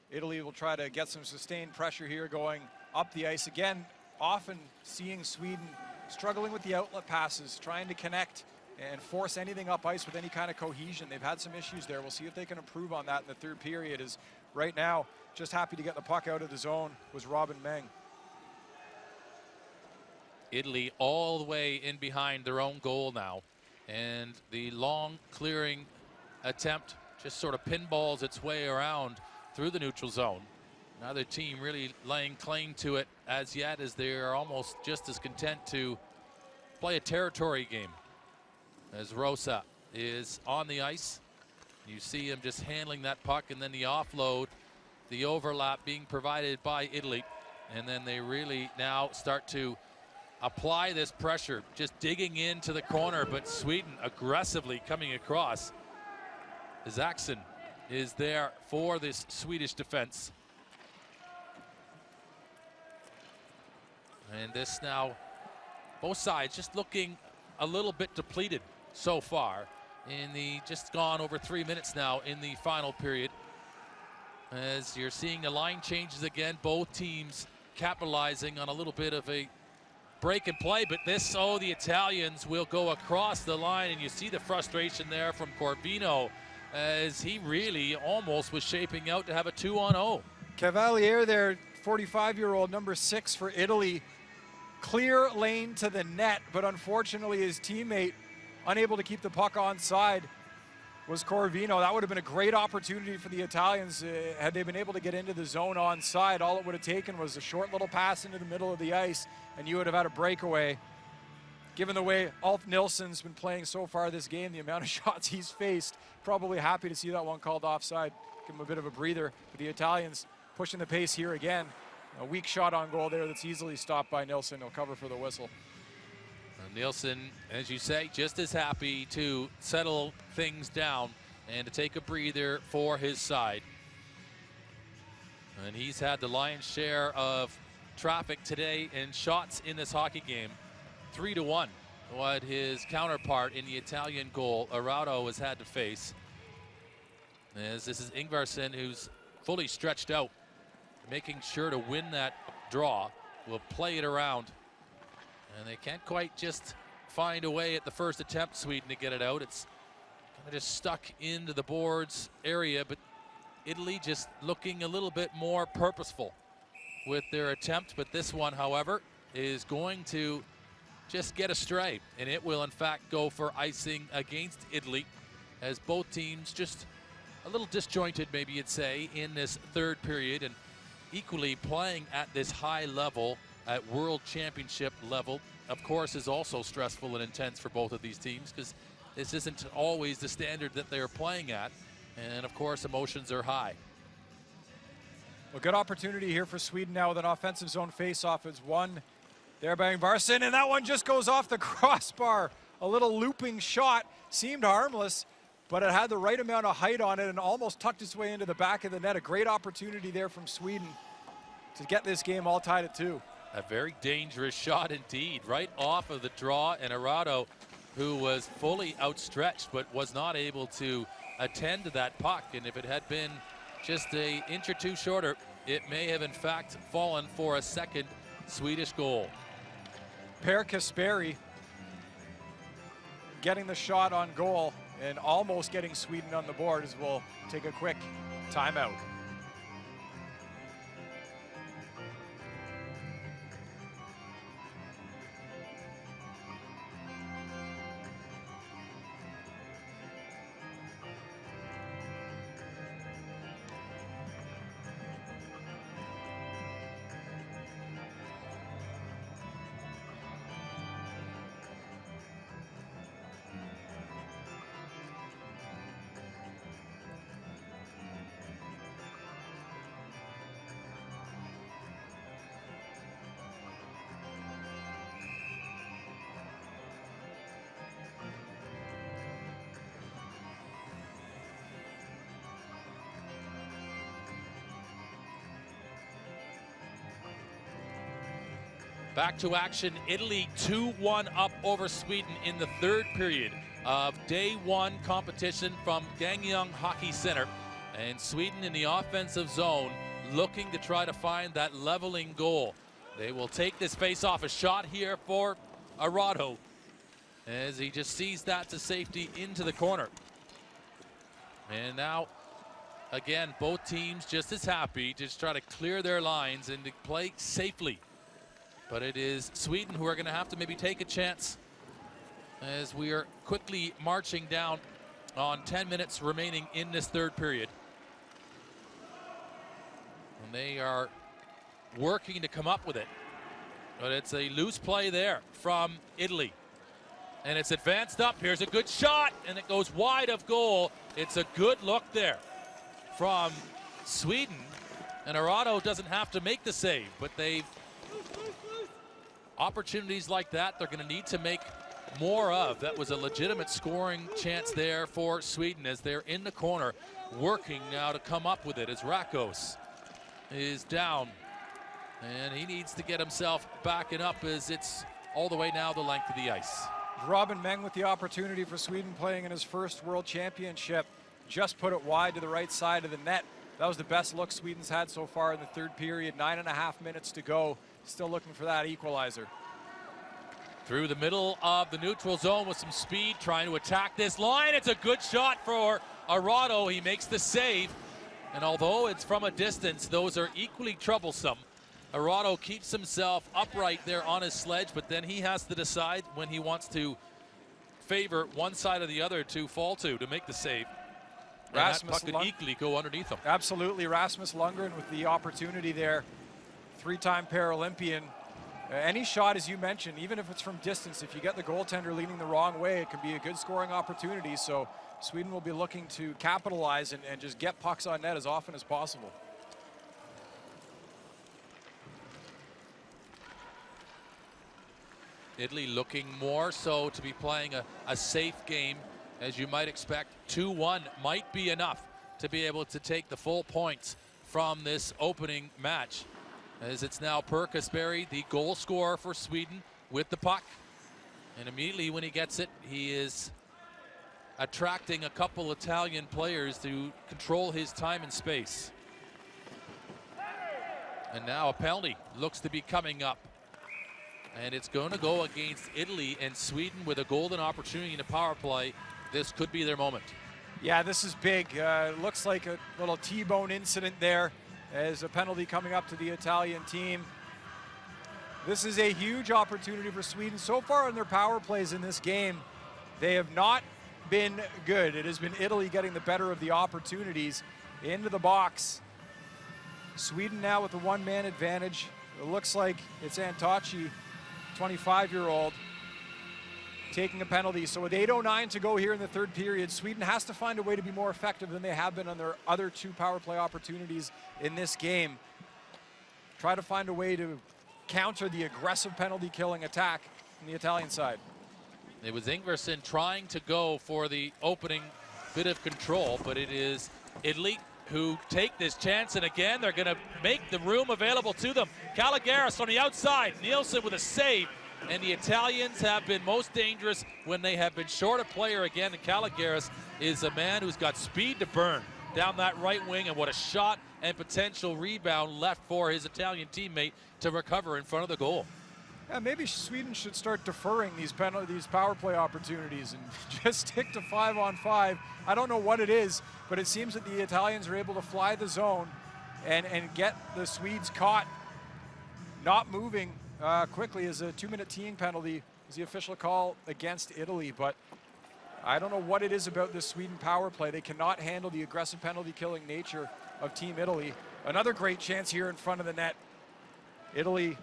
Italy will try to get some sustained pressure here going up the ice. Again, often seeing Sweden struggling with the outlet passes, trying to connect and force anything up ice with any kind of cohesion. They've had some issues there. We'll see if they can improve on that in the third period, as right now, just happy to get the puck out of the zone was Robin Meng. Italy all the way in behind their own goal now. And the long clearing attempt just sort of pinballs its way around through the neutral zone. Neither team really laying claim to it as yet, as they are almost just as content to play a territory game. As Rosa is on the ice, you see him just handling that puck, and then the offload, the overlap being provided by Italy. And then they really now start to apply this pressure, just digging into the corner, but Sweden aggressively coming across. Zaxon is there for this Swedish defense. And this now, both sides just looking a little bit depleted so far in the just gone over 3 minutes now in the final period. As you're seeing the line changes again, both teams capitalizing on a little bit of a break and play, but this, the Italians will go across the line, and you see the frustration there from Corvino as he really almost was shaping out to have a 2-on-0. Cavalier there, 45-year-old, number 6 for Italy. Clear lane to the net, but unfortunately his teammate unable to keep the puck onside was Corvino. That would have been a great opportunity for the Italians had they been able to get into the zone onside. All it would have taken was a short little pass into the middle of the ice, and you would have had a breakaway. Given the way Ulf Nilsson's been playing so far this game, the amount of shots he's faced, probably happy to see that one called offside. Give him a bit of a breather. But the Italians pushing the pace here again. A weak shot on goal there that's easily stopped by Nilsson. He'll cover for the whistle. Nilsson, as you say, just as happy to settle things down and to take a breather for his side. And he's had the lion's share of traffic today and shots in this hockey game. 3-1, what his counterpart in the Italian goal, Arauto, has had to face. As this is Ingvarsson, who's fully stretched out, making sure to win that draw, will play it around. And they can't quite just find a way at the first attempt, Sweden, to get it out. It's kind of just stuck into the boards area, but Italy just looking a little bit more purposeful with their attempt. But this one, however, is going to just get astray, and it will in fact go for icing against Italy, as both teams just a little disjointed, maybe you'd say, in this third period, and equally playing at this high level, at World Championship level. Of course, is also stressful and intense for both of these teams, because this isn't always the standard that they're playing at, and of course emotions are high. A good opportunity here for Sweden now with an offensive zone face-off. It's won there by Ingvarsson, and that one just goes off the crossbar. A little looping shot, seemed harmless, but it had the right amount of height on it and almost tucked its way into the back of the net. A great opportunity there from Sweden to get this game all tied at 2. A very dangerous shot indeed, right off of the draw, and Arauto, who was fully outstretched but was not able to attend to that puck, and if it had been just an inch or two shorter, it may have in fact fallen for a second Swedish goal. Per Kasperi getting the shot on goal and almost getting Sweden on the board, as we'll take a quick timeout. Back to action, Italy 2-1 up over Sweden in the third period of day one competition from Gangneung Hockey Center. And Sweden in the offensive zone looking to try to find that leveling goal. They will take this face-off. A shot here for Arauto as he just sees that to safety into the corner. And now, again, both teams just as happy to just try to clear their lines and to play safely. But it is Sweden who are going to have to maybe take a chance as we are quickly marching down on 10 minutes remaining in this third period. And they are working to come up with it. But it's a loose play there from Italy. And it's advanced up. Here's a good shot, and it goes wide of goal. It's a good look there from Sweden And Arado doesn't have to make the save, but opportunities like that, they're going to need to make more of. That was a legitimate scoring chance there for Sweden as they're in the corner, working now to come up with it as Rakos is down. And he needs to get himself backing up as it's all the way now the length of the ice. Robin Meng with the opportunity for Sweden, playing in his first World Championship. Just put it wide to the right side of the net. That was the best look Sweden's had so far in the third period. 9.5 minutes to go. Still looking for that equalizer. Through the middle of the neutral zone with some speed, trying to attack this line. It's a good shot for Arado. He makes the save. And although it's from a distance, those are equally troublesome. Arado keeps himself upright there on his sledge, but then he has to decide when he wants to favor one side or the other to fall to make the save. Rasmus could equally go underneath him. Absolutely, Rasmus Lundgren with the opportunity there. Three-time Paralympian. Any shot, as you mentioned, even if it's from distance, if you get the goaltender leaning the wrong way, it can be a good scoring opportunity. So Sweden will be looking to capitalize and just get pucks on net as often as possible. Italy looking more so to be playing a safe game, as you might expect. 2-1 might be enough to be able to take the full points from this opening match, as it's now Per Kasperi, the goal scorer for Sweden, with the puck. And immediately when he gets it, he is attracting a couple Italian players to control his time and space. And now a penalty looks to be coming up. And it's going to go against Italy, and Sweden with a golden opportunity in a power play. This could be their moment. Yeah, this is big. Looks like a little T-bone incident there, as a penalty coming up to the Italian team. This is a huge opportunity for Sweden. So far in their power plays in this game, they have not been good. It has been Italy getting the better of the opportunities into the box. Sweden now with the one-man advantage. It looks like it's Antachi, 25-year-old, taking a penalty. So with 8:09 to go here in the third period, Sweden has to find a way to be more effective than they have been on their other two power play opportunities in this game. Try to find a way to counter the aggressive penalty killing attack on the Italian side. It was Ingvarsson trying to go for the opening bit of control, but it is Italy who take this chance, and again they're going to make the room available to them. Caligaris on the outside, Nielsen with a save, and the Italians have been most dangerous when they have been short a player again, and Caligaris is a man who's got speed to burn down that right wing, and what a shot and potential rebound left for his Italian teammate to recover in front of the goal. Yeah, maybe Sweden should start deferring these power play opportunities and just stick to 5-on-5. I don't know what it is, but it seems that the Italians are able to fly the zone and get the Swedes caught not moving quickly. As a 2-minute teeing penalty is the official call against Italy, but I don't know what it is about this Sweden power play. They cannot handle the aggressive penalty killing nature of Team Italy. Another great chance here in front of the net. Italy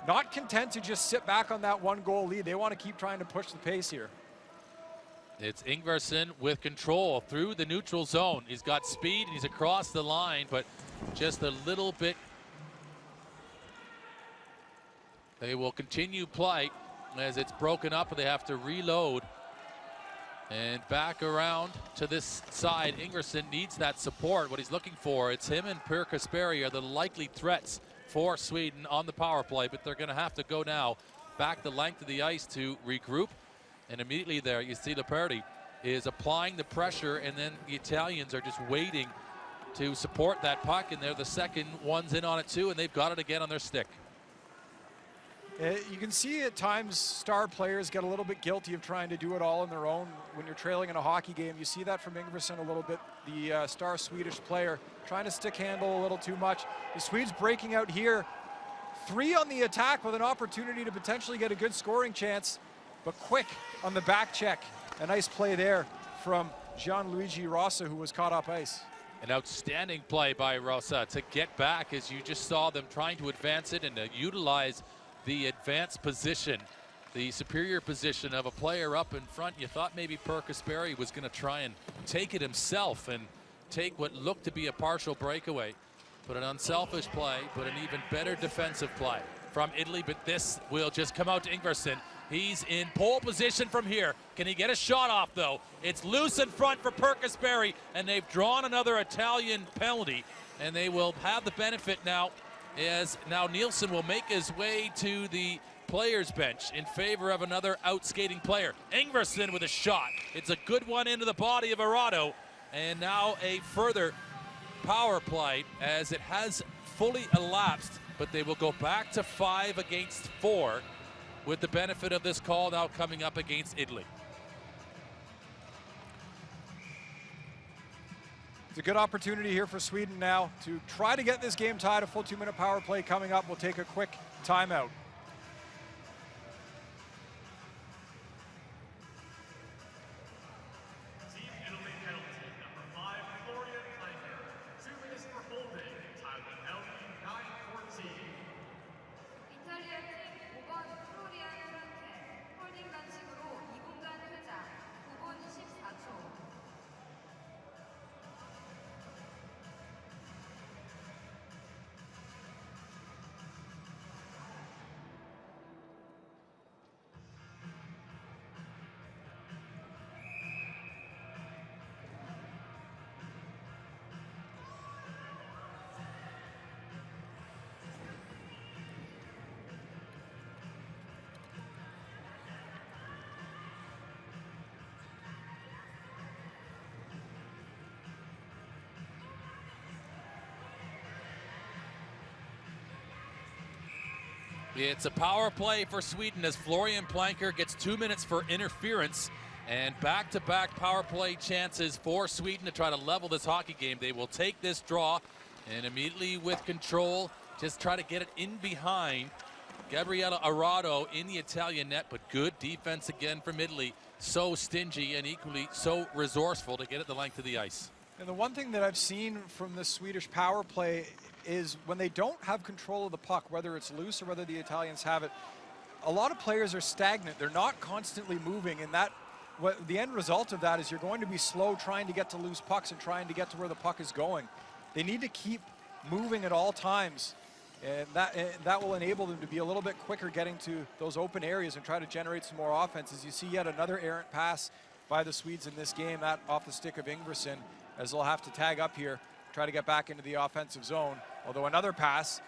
not content to just sit back on that 1-goal lead. They want to keep trying to push the pace here. It's Ingvarsson with control through the neutral zone. He's got speed and he's across the line, but just a little bit. They will continue play as it's broken up, and they have to reload. And back around to this side. Ingvarsson needs that support, what he's looking for. It's him and Per Kasperi are the likely threats for Sweden on the power play, but they're going to have to go now back the length of the ice to regroup. And immediately there you see Leopardi is applying the pressure, and then the Italians are just waiting to support that puck, and they're the second ones in on it too, and they've got it again on their stick. You can see at times star players get a little bit guilty of trying to do it all on their own when you're trailing in a hockey game. You see that from Ingvarsson a little bit, the star Swedish player, trying to stick handle a little too much. The Swedes breaking out here. 3 on the attack with an opportunity to potentially get a good scoring chance, but quick on the back check. A nice play there from Gianluigi Rossa, who was caught off ice. An outstanding play by Rossa to get back, as you just saw them trying to advance it and to utilize the advanced position, the superior position of a player up in front. You thought maybe Per Kasperi was going to try and take it himself and take what looked to be a partial breakaway. But an unselfish play, but an even better defensive play from Italy. But this will just come out to Ingvarsson. He's in pole position from here. Can he get a shot off, though? It's loose in front for Perkasberry, and they've drawn another Italian penalty, and they will have the benefit now, as now Nielsen will make his way to the players' bench in favor of another out-skating player. Ingvarsson with a shot. It's a good one into the body of Arado, and now a further power play as it has fully elapsed, but they will go back to 5 against 4 with the benefit of this call now coming up against Italy. It's a good opportunity here for Sweden now to try to get this game tied. A full 2-minute power play coming up. We'll take a quick timeout. It's a power play for Sweden as Florian Planker gets 2 minutes for interference, and back-to-back power play chances for Sweden to try to level this hockey game. They will take this draw and immediately with control just try to get it in behind Gabriella Arado in the Italian net, but good defense again from Italy. So stingy and equally so resourceful to get it the length of the ice. And the one thing that I've seen from the Swedish power play is when they don't have control of the puck, whether it's loose or whether the Italians have it, a lot of players are stagnant. They're not constantly moving, and that what the end result of that is you're going to be slow trying to get to loose pucks and trying to get to where the puck is going. They need to keep moving at all times, and that will enable them to be a little bit quicker getting to those open areas and try to generate some more offense. As you see yet another errant pass by the Swedes in this game, that off the stick of Ingvarsson, as they'll have to tag up here, try to get back into the offensive zone. Although another pass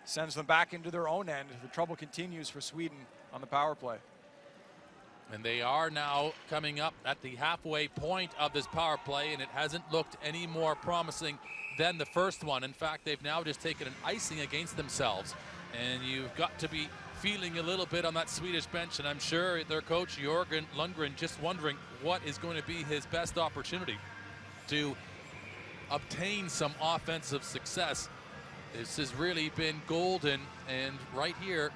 sends them back into their own end. The trouble continues for Sweden on the power play. And they are now coming up at the halfway point of this power play, and it hasn't looked any more promising than the first one. In fact, they've now just taken an icing against themselves. And you've got to be feeling a little bit on that Swedish bench, and I'm sure their coach, Jörgen Lundgren, just wondering what is going to be his best opportunity to obtain some offensive success. This has really been golden, and right here,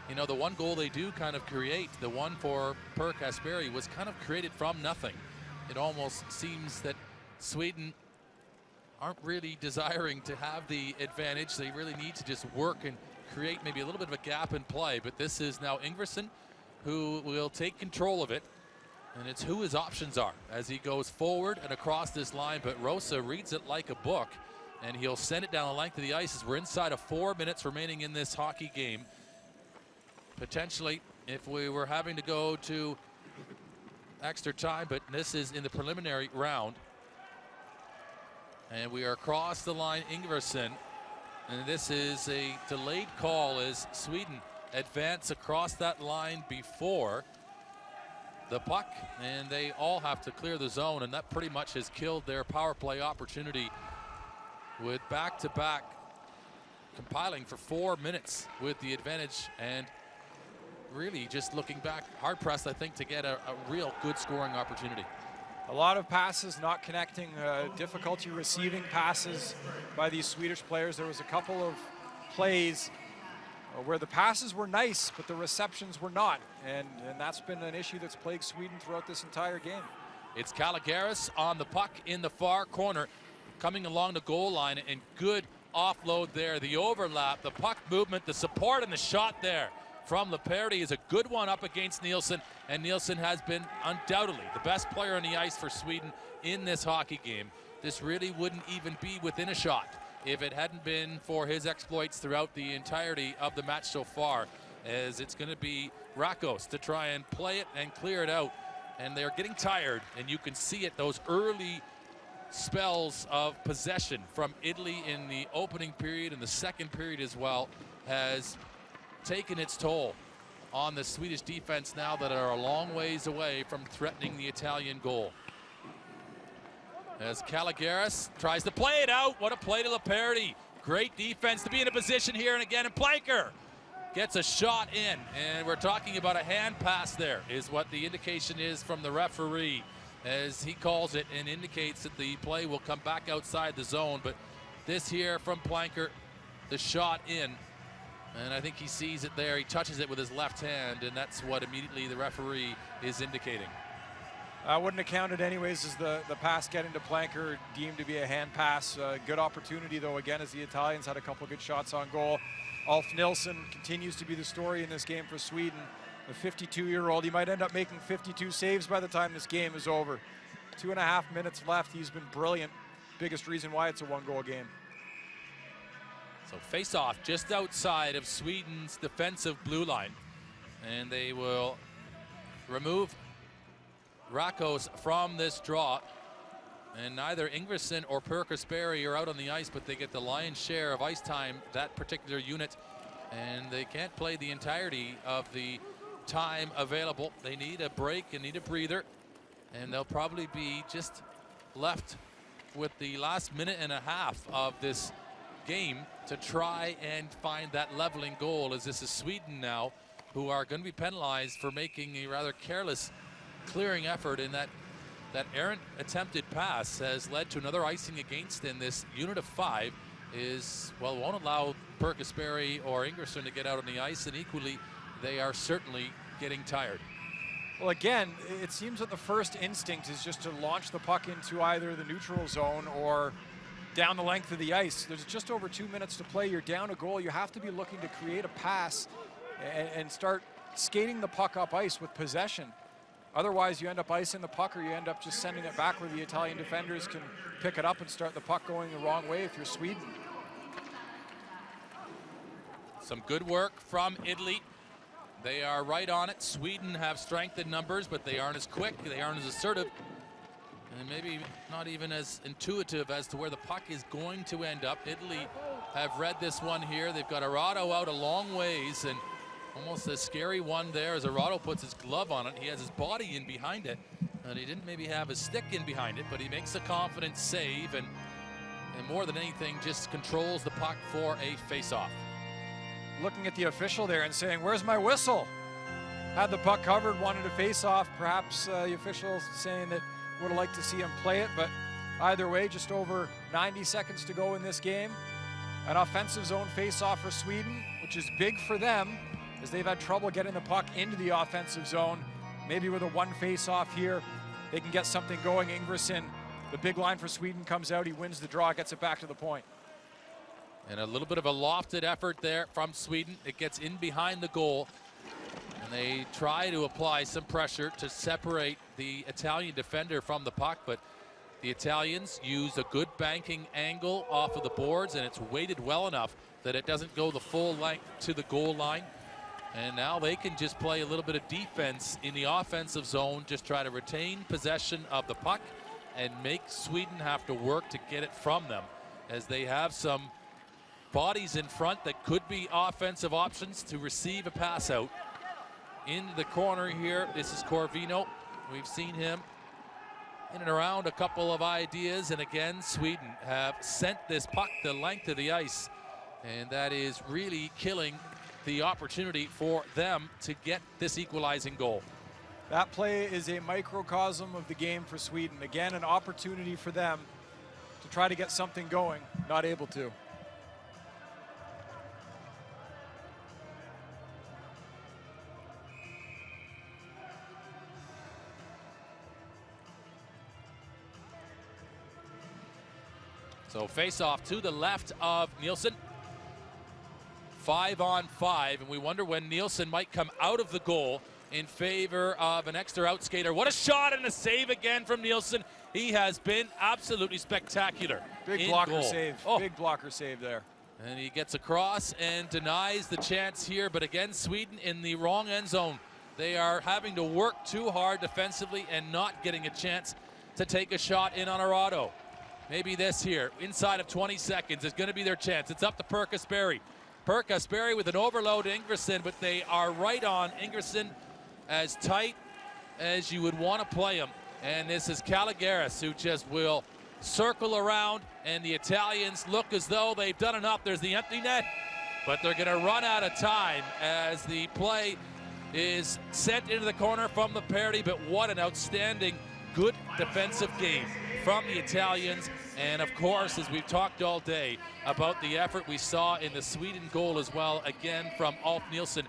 you know, the one goal they do kind of create, the one for Perkasberry, was kind of created from nothing. It almost seems that Sweden aren't really desiring to have the advantage. They really need to just work and create maybe a little bit of a gap in play, but this is now Ingvarsson who will take control of it. And it's who his options are as he goes forward and across this line. But Rosa reads it like a book, and he'll send it down the length of the ice as we're inside of 4 minutes remaining in this hockey game. Potentially, if we were having to go to extra time, but this is in the preliminary round. And we are across the line, Ingvarsson. And this is a delayed call as Sweden advance across that line before the puck, and they all have to clear the zone, and that pretty much has killed their power play opportunity with back-to-back compiling for 4 minutes with the advantage, and really just looking back, hard-pressed, I think, to get a real good scoring opportunity. A lot of passes not connecting, difficulty receiving passes by these Swedish players. There was a couple of plays where the passes were nice, but the receptions were not. And that's been an issue that's plagued Sweden throughout this entire game. It's Kalagaris on the puck in the far corner, coming along the goal line, and good offload there. The overlap, the puck movement, the support, and the shot there from Leperti is a good one up against Nielsen, and Nielsen has been undoubtedly the best player on the ice for Sweden in this hockey game. This really wouldn't even be within a shot if it hadn't been for his exploits throughout the entirety of the match so far, as it's going to be Rakos to try and play it and clear it out. And they're getting tired, and you can see it, those early spells of possession from Italy in the opening period and the second period as well has taken its toll on the Swedish defense now that are a long ways away from threatening the Italian goal. As Caligaris tries to play it out. What a play to Laperti. Great defense to be in a position here, and again, and Planker gets a shot in, and we're talking about a hand pass there is what the indication is from the referee as he calls it and indicates that the play will come back outside the zone. But this here from Planker, the shot in, and I think he sees it there. He touches it with his left hand, and that's what immediately the referee is indicating. I wouldn't have counted anyways as the pass getting to Planker deemed to be a hand pass. Good opportunity though, again, as the Italians had a couple good shots on goal. Ulf Nilsson continues to be the story in this game for Sweden. The 52-year-old, he might end up making 52 saves by the time this game is over. 2.5 minutes left. He's been brilliant. Biggest reason why it's a one-goal game. So face-off just outside of Sweden's defensive blue line. And they will remove Rakos from this draw. And neither Ingvarsson or Perkasberry are out on the ice, but they get the lion's share of ice time, that particular unit. And they can't play the entirety of the time available. They need a break and need a breather. And they'll probably be just left with the last minute and a half of this game to try and find that leveling goal, as this is Sweden now, who are going to be penalized for making a rather careless clearing effort, in that errant attempted pass has led to another icing against, and this unit of 5 is, well, won't allow Perkasberry or Ingvarsson to get out on the ice, and equally they are certainly getting tired. Well, again, it seems that the first instinct is just to launch the puck into either the neutral zone or down the length of the ice. There's just over 2 minutes to play. You're down a goal. You have to be looking to create a pass and start skating the puck up ice with possession. Otherwise, you end up icing the puck, or you end up just sending it back where the Italian defenders can pick it up and start the puck going the wrong way if you're Sweden. Some good work from Italy. They are right on it. Sweden have strength in numbers, but they aren't as quick, they aren't as assertive, and maybe not even as intuitive as to where the puck is going to end up. Italy have read this one here. They've got Arado out a long ways, and almost a scary one there as Arado puts his glove on it. He has his body in behind it, and he didn't maybe have his stick in behind it, but he makes a confident save, and more than anything just controls the puck for a face-off. Looking at the official there and saying, "Where's my whistle?" Had the puck covered, wanted to face off. Perhaps the official saying that would have liked to see him play it, but either way, just over 90 seconds to go in this game. An offensive zone face-off for Sweden, which is big for them, as they've had trouble getting the puck into the offensive zone. Maybe with a one face-off here, they can get something going. Ingvarsson, the big line for Sweden, comes out. He wins the draw, gets it back to the point. And a little bit of a lofted effort there from Sweden. It gets in behind the goal, and they try to apply some pressure to separate the Italian defender from the puck, but the Italians use a good banking angle off of the boards, and it's weighted well enough that it doesn't go the full length to the goal line. And now they can just play a little bit of defense in the offensive zone, just try to retain possession of the puck and make Sweden have to work to get it from them, as they have some bodies in front that could be offensive options to receive a pass out. Into the corner here, this is Corvino. We've seen him in and around a couple of ideas, and again, Sweden have sent this puck the length of the ice, and that is really killing the opportunity for them to get this equalizing goal. That play is a microcosm of the game for Sweden. Again, an opportunity for them to try to get something going, not able to. So face off to the left of Nielsen. 5-on-5, and we wonder when Nielsen might come out of the goal in favor of an extra out skater. What a shot and a save again from Nielsen. He has been absolutely spectacular Big in blocker goal. save. Oh. Big blocker save there. And he gets across and denies the chance here, but again, Sweden in the wrong end zone. They are having to work too hard defensively and not getting a chance to take a shot in on Arado. Maybe this here, inside of 20 seconds, is going to be their chance. It's up to Perkasberry. Perkasberry with an overload to Ingerson, but they are right on Ingerson, as tight as you would want to play him. And this is Caligaris, who just will circle around, and the Italians look as though they've done enough. There's the empty net, but they're going to run out of time as the play is sent into the corner from the parity. But what an outstanding, good defensive game from the Italians. And of course, as we've talked all day about the effort we saw in the Sweden goal as well, again from Ulf Nilsson,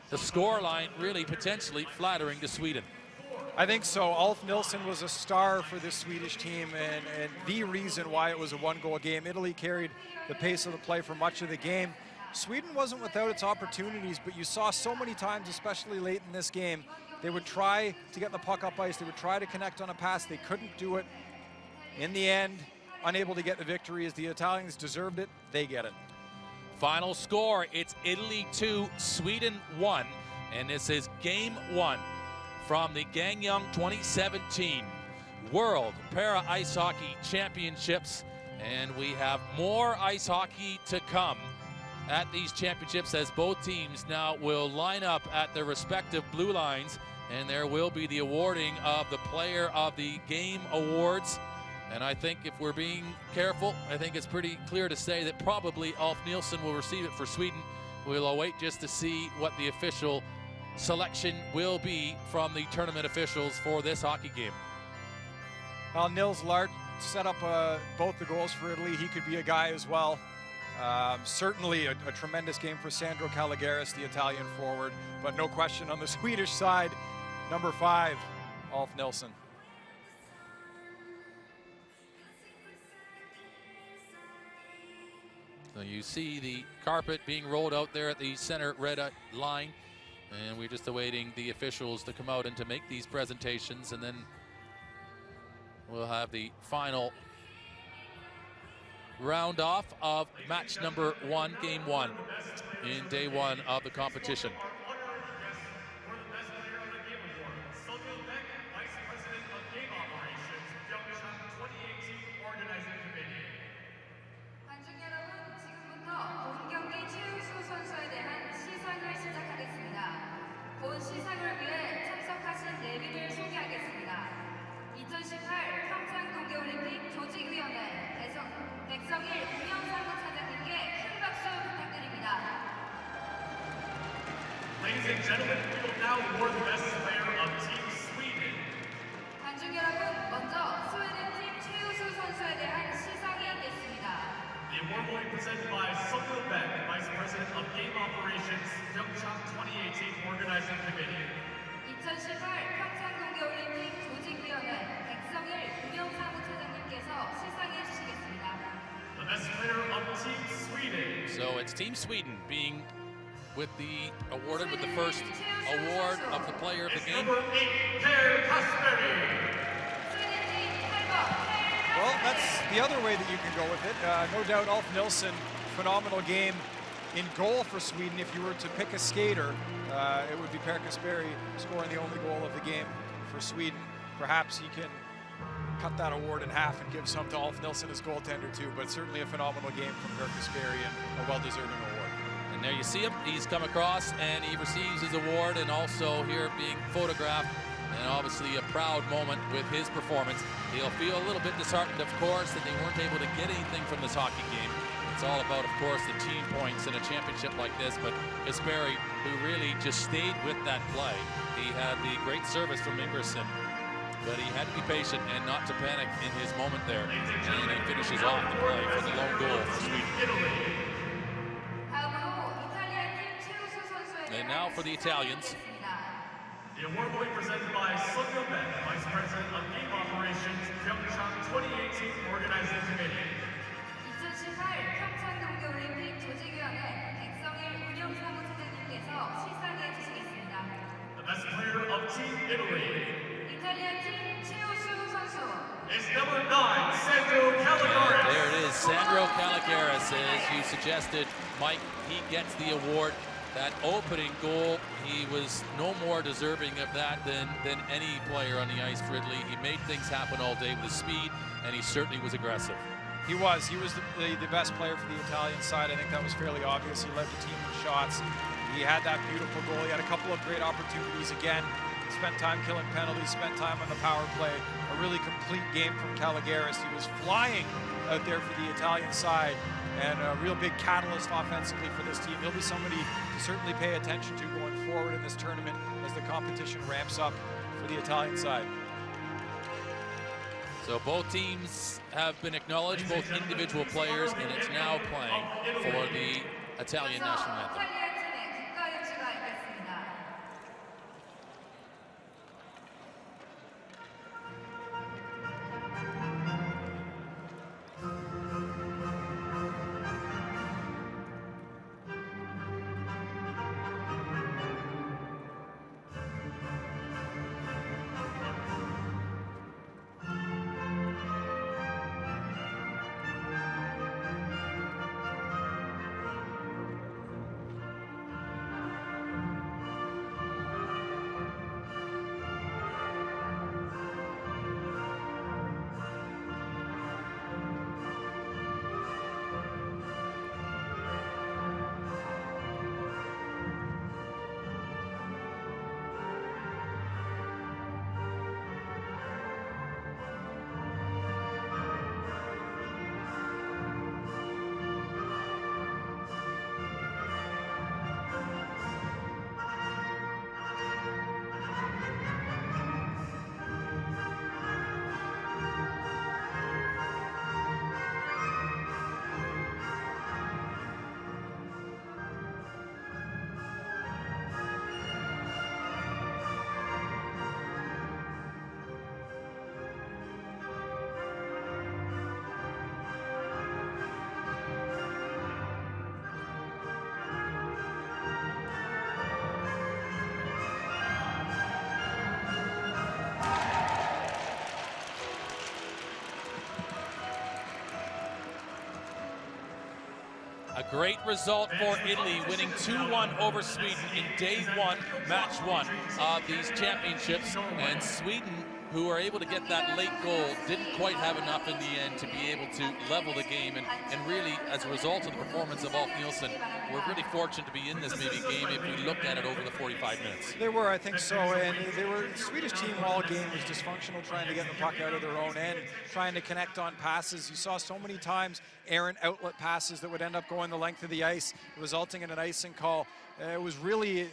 the scoreline really potentially flattering to Sweden. I think so. Ulf Nilsson was a star for this Swedish team, and the reason why it was a one-goal game. Italy carried the pace of the play for much of the game. Sweden wasn't without its opportunities, but you saw so many times, especially late in this game, they would try to get the puck up ice. They would try to connect on a pass. They couldn't do it. In the end, unable to get the victory. As the Italians deserved it, they get it. Final score, it's Italy 2, Sweden 1, and this is game 1 from the Gangneung 2017 World Para Ice Hockey Championships. And we have more ice hockey to come at these championships, as both teams now will line up at their respective blue lines, and there will be the awarding of the Player of the Game awards. And I think if we're being careful, I think it's pretty clear to say that probably Ulf Nilsson will receive it for Sweden. We'll await just to see what the official selection will be from the tournament officials for this hockey game. Well, Nils Lart set up both the goals for Italy. He could be a guy as well. Certainly a tremendous game for Sandro Caligaris, the Italian forward, but no question on the Swedish side, number 5, Ulf Nilsson. So you see the carpet being rolled out there at the center red line, and we're just awaiting the officials to come out and to make these presentations, and then we'll have the final round off of match number 1, game 1 in day 1 of the competition. 본 시상을 위해 참석하신 내비를 소개하겠습니다. 2018 평창 동계올림픽 조직위원회 백성일 운영사무차장님께 큰 박수 부탁드립니다. Ladies and gentlemen, we will now award the best player of Team Sweden. 관중 여러분, 먼저 스웨덴팀 최우수 선수에 대한 시상이 있겠습니다. The award will be presented by Sokil Beck, Vice President of Game Operations, Pyeongchang 2018 Organizing Committee. 2018 평창 동계올림픽 조직위원회 백성일 운영사무차장님께서 시상해 주시겠습니다. The best player of Team Sweden. So it's Team Sweden being awarded with the first award of the Player of the Game. Number 8, Perkasberry. Well, that's the other way that you can go with it. No doubt Ulf Nilsson, phenomenal game in goal for Sweden. If you were to pick a skater, it would be Perkasberry scoring the only goal of the game for Sweden. Perhaps he can cut that award in half and give some to Ulf Nilsson as goaltender too, but certainly a phenomenal game from Perkasberry and a well-deserving award. And there you see him. He's come across and he receives his award, and also here being photographed, and obviously a proud moment with his performance. He'll feel a little bit disheartened, of course, that they weren't able to get anything from this hockey game. It's all about, of course, the team points in a championship like this, but Kasperi, who really just stayed with that play. He had the great service from Ingerson, but he had to be patient and not to panic in his moment there. And he finishes off the play for the lone goal for Sweden. And now for the Italians. The award will be presented by Sokil Beck, Vice President of Game Operations, Pyeongchang 2018 Organizing Committee. 2018 평창 동계올림픽 조직위원회 백성일 운영사무차장님께서 시상해 주시겠습니다. The best player of Team Italy. 이탈리아 팀 최우수 선수. Is number 9, Sandro Caligaris. There it is, Sandro Caligaris, as you suggested, Mike, he gets the award. That opening goal, he was no more deserving of that than any player on the ice for Italy. He made things happen all day with his speed, and he certainly was aggressive. He was the best player for the Italian side. I think that was fairly obvious. He led the team in shots. He had that beautiful goal. He had a couple of great opportunities again. Spent time killing penalties, spent time on the power play. A really complete game from Caligaris. He was flying out there for the Italian side, and a real big catalyst offensively for this team. He'll be somebody to certainly pay attention to going forward in this tournament as the competition ramps up for the Italian side. So both teams have been acknowledged, both individual players, and it's now playing for the Italian national anthem. A great result for Italy, winning 2-1 over Sweden in day one, match one of these championships. And Sweden, who were able to get that late goal, didn't quite have enough in the end to be able to level the game. And really, as a result of the performance of Ulf Nielsen, we're really fortunate to be in this maybe game if we looked at it over the 45 minutes. They were, I think so, and the Swedish team all game was dysfunctional, trying to get the puck out of their own end, trying to connect on passes. You saw so many times errant outlet passes that would end up going the length of the ice, resulting in an icing call. It was really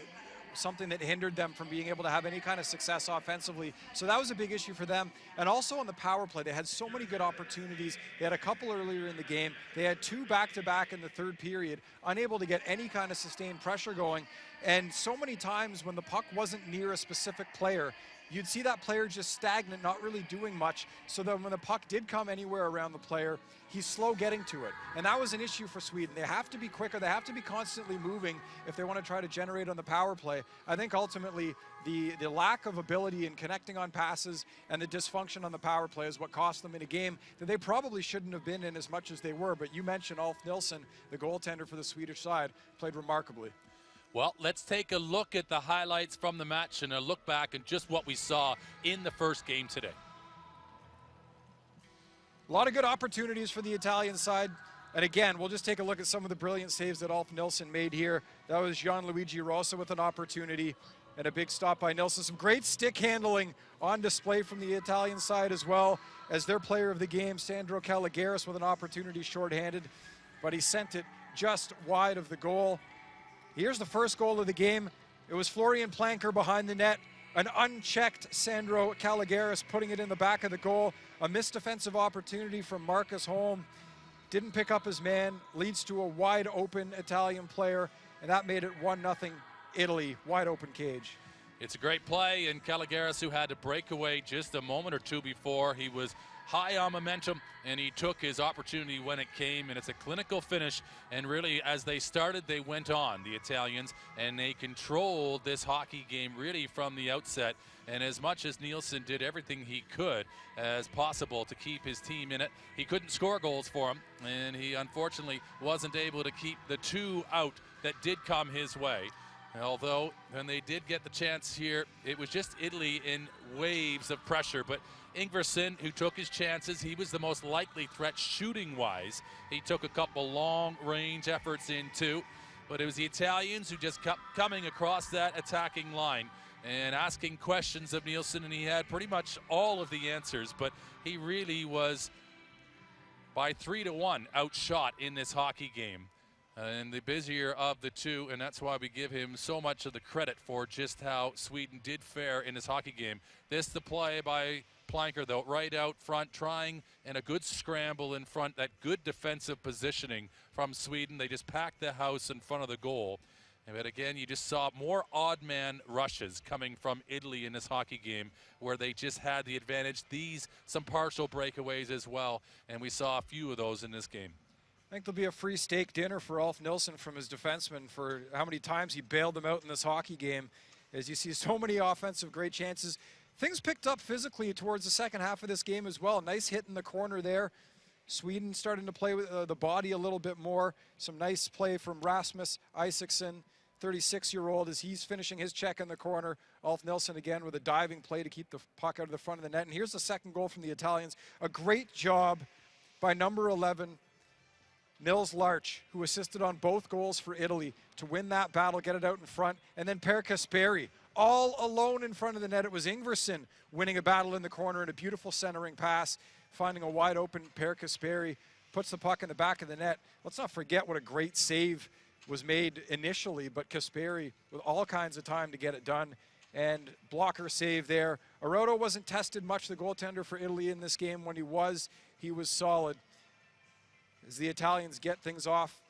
something that hindered them from being able to have any kind of success offensively. So that was a big issue for them. And also on the power play, they had so many good opportunities. They had a couple earlier in the game. They had two back-to-back in the third period, unable to get any kind of sustained pressure going. And so many times when the puck wasn't near a specific player, you'd see that player just stagnant, not really doing much, so that when the puck did come anywhere around the player, he's slow getting to it. And that was an issue for Sweden. They have to be quicker, they have to be constantly moving if they want to try to generate on the power play. I think ultimately the lack of ability in connecting on passes and the dysfunction on the power play is what cost them in a game that they probably shouldn't have been in as much as they were. But you mentioned Ulf Nilsson, the goaltender for the Swedish side, played remarkably. Well, let's take a look at the highlights from the match and a look back at just what we saw in the first game today. A lot of good opportunities for the Italian side. And again, we'll just take a look at some of the brilliant saves that Ulf Nilsson made here. That was Gianluigi Rosa with an opportunity and a big stop by Nilsson. Some great stick handling on display from the Italian side as well as their player of the game, Sandro Caligaris, with an opportunity shorthanded, but he sent it just wide of the goal. Here's the first goal of the game. It was Florian Planker behind the net. An unchecked Sandro Caligaris putting it in the back of the goal. A missed defensive opportunity from Marcus Holm. Didn't pick up his man. Leads to a wide open Italian player. And that made it 1-0 Italy. Wide open cage. It's a great play, and Caligaris, who had to break away just a moment or two before, he was high on momentum, and he took his opportunity when it came, and it's a clinical finish. And really, as they started, they went on, the Italians, and they controlled this hockey game really from the outset. And as much as Nielsen did everything he could as possible to keep his team in it, he couldn't score goals for him, and he unfortunately wasn't able to keep the 2 out that did come his way. Although, when they did get the chance here, it was just Italy in waves of pressure. But Ingvarsson, who took his chances, he was the most likely threat shooting-wise. He took a couple long-range efforts in too. But it was the Italians who just kept coming across that attacking line and asking questions of Nielsen, and he had pretty much all of the answers. But he really was, by 3-1, outshot in this hockey game. And the busier of the two, and that's why we give him so much of the credit for just how Sweden did fare in this hockey game. This the play by Planker, though, right out front, trying, and a good scramble in front, that good defensive positioning from Sweden. They just packed the house in front of the goal. But again, you just saw more odd man rushes coming from Italy in this hockey game, where they just had the advantage. Some partial breakaways as well, and we saw a few of those in this game. I think there'll be a free steak dinner for Ulf Nilsson from his defenseman for how many times he bailed them out in this hockey game. As you see so many offensive great chances. Things picked up physically towards the second half of this game as well. Nice hit in the corner there. Sweden starting to play with the body a little bit more. Some nice play from Rasmus Isaksson, 36-year-old, as he's finishing his check in the corner. Ulf Nilsson again with a diving play to keep the puck out of the front of the net. And here's the second goal from the Italians. A great job by number 11, Nils Larch, who assisted on both goals for Italy to win that battle, get it out in front. And then Per Kasperi, all alone in front of the net. It was Ingvarsson winning a battle in the corner and a beautiful centering pass, finding a wide open Per Kasperi, puts the puck in the back of the net. Let's not forget what a great save was made initially, but Kasperi with all kinds of time to get it done. And blocker save there. Aroto wasn't tested much, the goaltender for Italy in this game. When he was solid. As the Italians get things off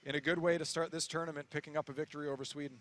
in a good way to start this tournament, picking up a victory over Sweden.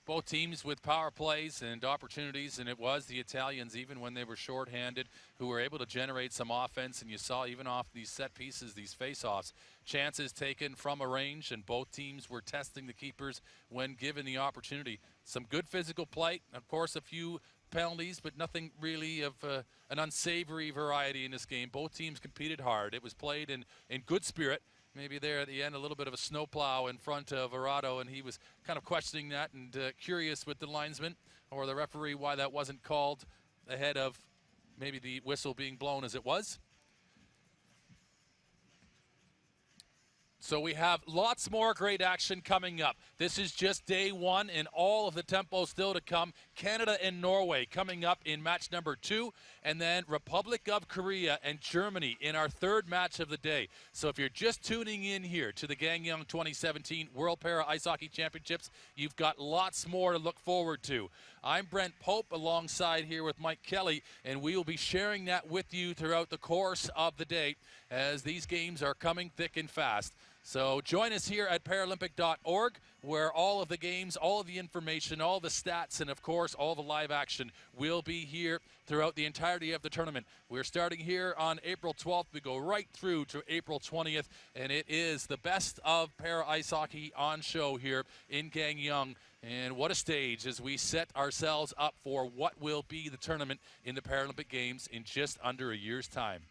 Both teams with power plays and opportunities, and it was the Italians, even when they were shorthanded, who were able to generate some offense. And you saw even off these set pieces, these face-offs, chances taken from a range, and both teams were testing the keepers when given the opportunity. Some good physical play, of course, a few penalties, but nothing really of an unsavory variety in this game. Both teams competed hard. It was played in good spirit. Maybe there at the end a little bit of a snowplow in front of Arado, and he was kind of questioning that and curious with the linesman or the referee why that wasn't called ahead of maybe the whistle being blown as it was. So we have lots more great action coming up. This is just day one, and all of the tempo still to come. Canada and Norway coming up in match number 2, and then Republic of Korea and Germany in our third match of the day. So if you're just tuning in here to the Gangneung 2017 World Para Ice Hockey Championships, you've got lots more to look forward to. I'm Brent Pope alongside here with Mike Kelly, and we will be sharing that with you throughout the course of the day as these games are coming thick and fast. So join us here at Paralympic.org, where all of the games, all of the information, all the stats, and of course all the live action will be here throughout the entirety of the tournament. We're starting here on April 12th. We go right through to April 20th, and it is the best of para ice hockey on show here in Gangneung. And what a stage as we set ourselves up for what will be the tournament in the Paralympic Games in just under a year's time.